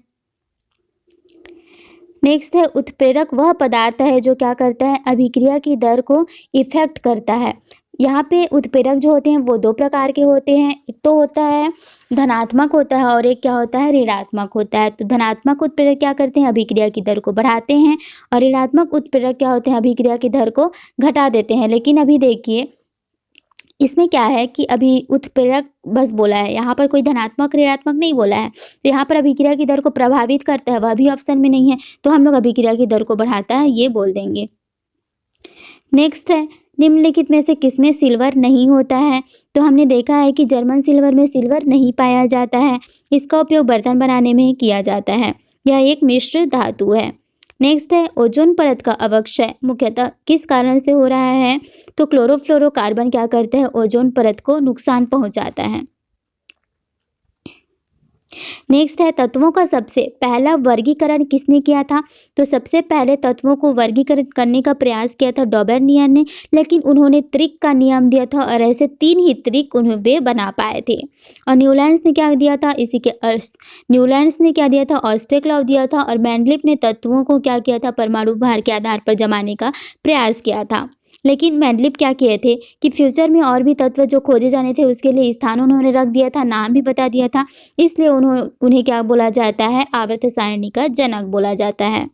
A: नेक्स्ट है, उत्प्रेरक वह पदार्थ है जो क्या करता है? अभिक्रिया की दर को इफेक्ट करता है। यहाँ पे उत्प्रेरक जो होते हैं वो 2 प्रकार के होते हैं। एक तो होता है धनात्मक होता है और एक क्या होता है? ऋणात्मक होता है। तो धनात्मक उत्प्रेरक क्या करते हैं? अभिक्रिया की दर को बढ़ाते हैं। और ऋणात्मक उत्प्रेरक क्या होते हैं? अभिक्रिया की दर को घटा देते हैं। लेकिन अभी देखिए इसमें क्या है कि अभी उत्प्रेरक बस बोला है, यहाँ पर कोई धनात्मक ऋणात्मक नहीं बोला है। तो यहाँ पर अभिक्रिया की दर को प्रभावित करता है वह भी ऑप्शन में नहीं है, तो हम लोग अभिक्रिया की दर को बढ़ाता है ये बोल देंगे। नेक्स्ट है, निम्नलिखित में से किसमें सिल्वर नहीं होता है? तो हमने देखा है कि जर्मन सिल्वर में सिल्वर नहीं पाया जाता है। इसका उपयोग बर्तन बनाने में किया जाता है। यह एक मिश्र धातु है। नेक्स्ट है, ओजोन परत का अवक्षय मुख्यतः किस कारण से हो रहा है? तो क्लोरोफ्लोरोकार्बन क्या करता है? ओजोन परत को नुकसान पहुंचाता है। नेक्स्ट है, तत्वों का सबसे पहला वर्गीकरण किसने किया था? तो सबसे पहले तत्वों को वर्गीकृत करने का प्रयास किया था डॉबर्नियर ने, लेकिन उन्होंने त्रिक का नियम दिया था और ऐसे 3 ही त्रिक वे बना पाए थे। और न्यूलैंड्स ने क्या दिया था? न्यूलैंड्स ने क्या दिया था? ऑस्ट्रिक लॉ दिया था। और मेंडलीफ ने तत्वों को क्या किया था? परमाणु भार के आधार पर जमाने का प्रयास किया था। लेकिन मेंडलीफ क्या किए थे कि फ्यूचर में और भी तत्व जो खोजे जाने थे उसके लिए स्थान उन्होंने रख दिया था, नाम भी बता दिया था। इसलिए उन्हें क्या बोला जाता है? आवर्त सारणी का जनक बोला जाता है।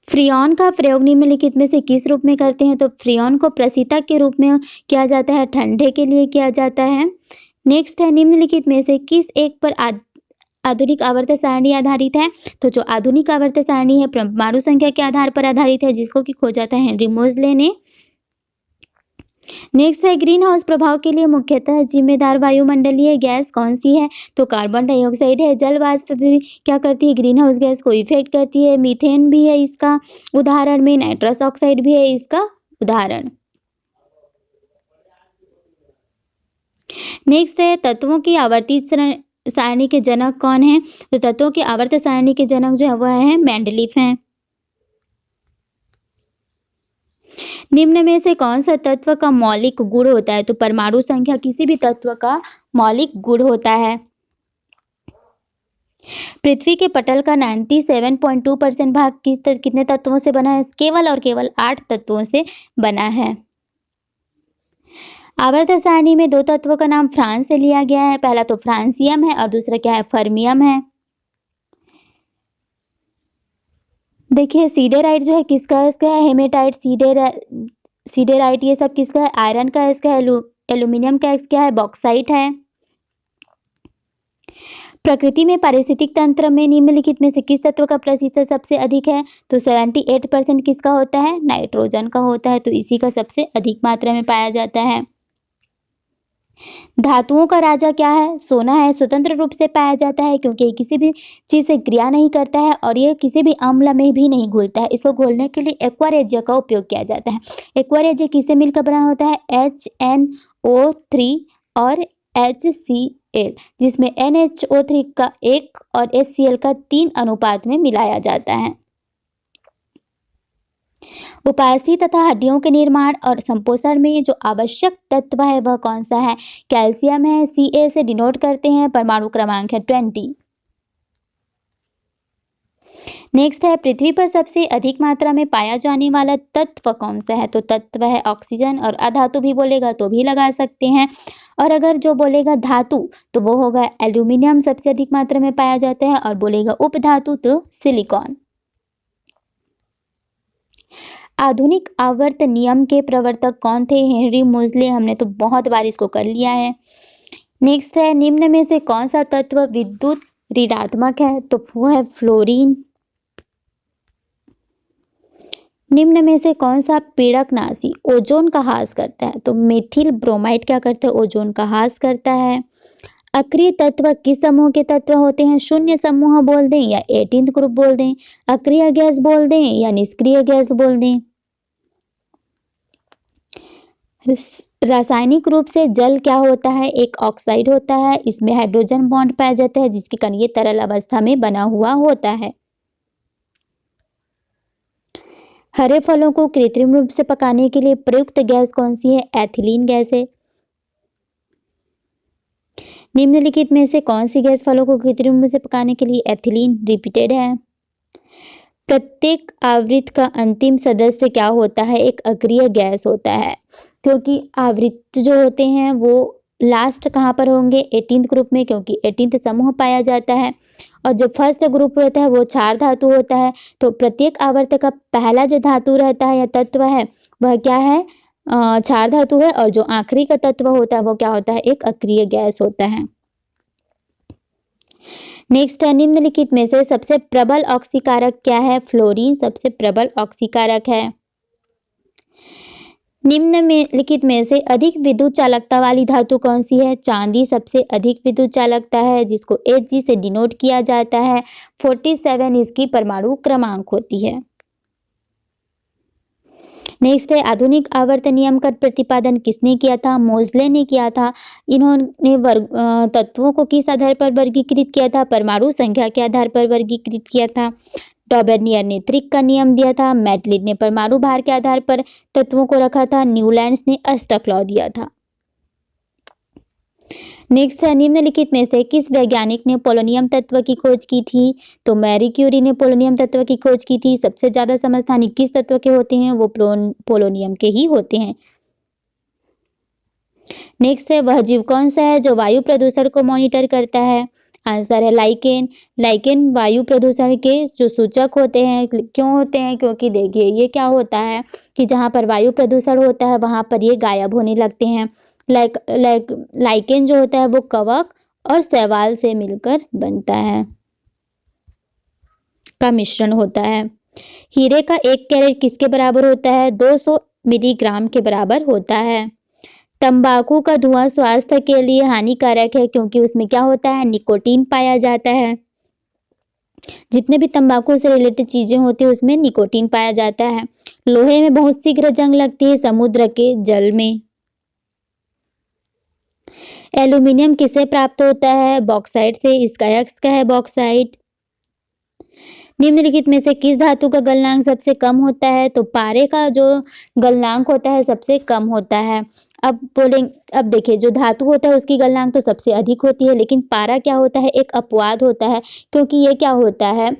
A: फ्रियॉन का प्रयोग निम्नलिखित में से किस रूप में करते हैं? तो फ्रियॉन को प्रशीतक के रूप में किया जाता है, ठंडे के लिए किया जाता है। नेक्स्ट है, निम्नलिखित में से किस एक पर आधुनिक आवर्त सारणी आधारित है? तो जो आधुनिक आवर्त सारणी है परमाणु संख्या के आधार पर आधारित है, जिसको कि खोजा था हेनरी मोजले ने। नेक्स्ट है, ग्रीन हाउस प्रभाव के लिए मुख्यतः जिम्मेदार वायुमंडलीय गैस कौन सी है? तो कार्बन डाइऑक्साइड है। जल वाष्प भी क्या करती है? ग्रीन हाउस गैस को इफेक्ट करती है। मीथेन भी है इसका उदाहरण में, नाइट्रस ऑक्साइड भी है इसका उदाहरण। नेक्स्ट है, तत्वों की आवर्ती सारणी के जनक कौन है? तो तत्वों की आवर्त सारणी के जनक जो है वह है मेंडलीफ हैं। निम्न में से कौन सा तत्व का मौलिक गुण होता है? तो परमाणु संख्या किसी भी तत्व का मौलिक गुण होता है। पृथ्वी के पटल का 97.2% भाग कितने तत्वों से बना है? केवल और केवल 8 तत्वों से बना है। आवर्त सारणी में दो तत्वों का नाम फ्रांस से लिया गया है। पहला तो फ्रांसियम है और दूसरा क्या है? फर्मियम है। देखिए सीडेराइट जो है किसका है? इसका है हेमेटाइट, सीडेराइट ये सब किसका है? आयरन का है। इसका है एल्यूमिनियम का, क्या है? बॉक्साइट है। प्रकृति में पारिस्थितिक तंत्र में निम्नलिखित में से किस तत्व का प्रतिशत सबसे अधिक है? तो 78% किसका होता है? नाइट्रोजन का होता है। तो इसी का सबसे अधिक मात्रा में पाया जाता है। धातुओं का राजा क्या है? सोना है। स्वतंत्र रूप से पाया जाता है क्योंकि किसी भी चीज से क्रिया नहीं करता है और यह किसी भी अम्ल में भी नहीं घुलता है। इसको घोलने के लिए एक्वा रेजिया का उपयोग किया जाता है। एक्वा रेजिया किससे मिलकर बना होता है? HNO3 और HCl, जिसमें NHO3 का 1 और HCl का 3 अनुपात में मिलाया जाता है। उपास्थि तथा हड्डियों के निर्माण और संपोषण में जो आवश्यक तत्व है वह कौन सा है? कैल्शियम है। Ca से डिनोट करते हैं, परमाणु क्रमांक है 20। नेक्स्ट है, पृथ्वी पर सबसे अधिक मात्रा में पाया जाने वाला तत्व कौन सा है? तो तत्व है ऑक्सीजन, और अधातु भी बोलेगा तो भी लगा सकते हैं। और अगर जो बोलेगा धातु तो वो होगा एल्यूमिनियम, सबसे अधिक मात्रा में पाया जाता है, और बोलेगा उपधातु तो सिलिकॉन। आधुनिक आवर्त नियम के प्रवर्तक कौन थे? हेनरी मोजले। हमने तो बहुत बार इसको कर लिया है। नेक्स्ट है, निम्न में से कौन सा तत्व विद्युत ऋणात्मक है? तो वो है फ्लोरीन। निम्न में से कौन सा पीड़कनाशी ओजोन का ह्रास करता है? तो मेथिल ब्रोमाइड क्या करता है? ओजोन का ह्रास करता है। अक्रिय तत्व किस समूह के तत्व होते हैं? शून्य समूह बोल दें या 18th ग्रुप बोल दें, अक्रिय गैस बोल दें या निष्क्रिय गैस बोल दें। रासायनिक रूप से जल क्या होता है? एक ऑक्साइड होता है। इसमें हाइड्रोजन बॉन्ड पाया जाता है जिसके कारण ये तरल अवस्था में बना हुआ होता है। हरे फलों को कृत्रिम रूप से पकाने के लिए प्रयुक्त गैस कौन सी है? एथिलीन गैस है। निम्नलिखित में से कौन सी गैस फलों को कृत्रिम रूप से पकाने के लिए? एथिलीन रिपीटेड है। प्रत्येक आवृत्त का अंतिम सदस्य क्या होता है? एक अक्रिय गैस होता है, क्योंकि आवृत्त जो होते हैं वो लास्ट कहाँ पर होंगे? 18th ग्रुप में, क्योंकि 18th समूह पाया जाता है। और जो फर्स्ट ग्रुप रहता है वो क्षार धातु होता है। तो प्रत्येक आवर्त का पहला जो धातु रहता है या तत्व है वह क्या है? क्षार धातु है। और जो आखिरी का तत्व होता है वो क्या होता है? एक अक्रिय गैस होता है। नेक्स्ट है, निम्नलिखित में से सबसे प्रबल ऑक्सीकारक क्या है? फ्लोरीन सबसे प्रबल ऑक्सीकारक है। निम्नलिखित में से अधिक विद्युत चालकता वाली धातु कौन सी है? चांदी सबसे अधिक विद्युत चालकता है, जिसको Hg से डिनोट किया जाता है। 47 इसकी परमाणु क्रमांक होती है। नेक्स्ट है, आधुनिक आवर्त नियम का प्रतिपादन किसने किया था? मोजले ने किया था। इन्होंने तत्वों को किस आधार पर वर्गीकृत किया था? परमाणु संख्या के आधार पर वर्गीकृत किया था। डॉबर्नियर ने त्रिक का नियम दिया था। मैटलिड ने परमाणु भार के आधार पर तत्वों को रखा था। न्यूलैंड्स ने अष्टक लॉ दिया था। नेक्स्ट है, निम्नलिखित में से किस वैज्ञानिक ने पोलोनियम तत्व की खोज की थी? तो मैरी क्यूरी ने पोलोनियम तत्व की खोज की थी। सबसे ज्यादा समस्थानिक किस तत्व के होते हैं? वो पोलोनियम के ही होते हैं। नेक्स्ट है, वह जीव कौन सा है जो वायु प्रदूषण को मॉनिटर करता है? आंसर है लाइकेन। लाइकेन वायु प्रदूषण के जो सूचक होते हैं, क्यों होते हैं? क्योंकि देखिए ये क्या होता है कि जहाँ पर वायु प्रदूषण होता है वहाँ पर ये गायब होने लगते हैं। लाइकेन जो होता है वो कवक और शैवाल से मिलकर बनता है, का मिश्रण होता है। हीरे का 1 कैरेट किसके बराबर होता है? 200 मिलीग्राम के बराबर होता है। तंबाकू का धुआं स्वास्थ्य के लिए हानिकारक है क्योंकि उसमें क्या होता है? निकोटीन पाया जाता है। जितने भी तंबाकू से रिलेटेड चीजें होती है उसमें निकोटीन पाया जाता है। लोहे में बहुत शीघ्र जंग लगती है समुद्र के जल में। एल्यूमिनियम किससे प्राप्त होता है? बॉक्साइट से। इसका एक्स क्या है? बॉक्साइट। निम्नलिखित में से किस धातु का गलनांक सबसे कम होता है? तो पारे का जो गलनांक होता है सबसे कम होता है। अब देखिए जो धातु होता है उसकी गलनांक तो सबसे अधिक होती है, लेकिन पारा क्या होता है? एक अपवाद होता है, क्योंकि ये क्या होता है?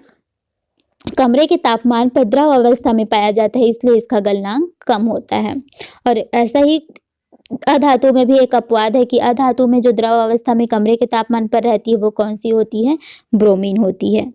A: कमरे के तापमान पर द्रव अवस्था में पाया जाता है, इसलिए इसका गलनांक कम होता है। और ऐसा ही अधातु में भी एक अपवाद है कि अधातु में जो द्रव अवस्था में कमरे के तापमान पर रहती है वो कौन सी होती है? ब्रोमीन होती है।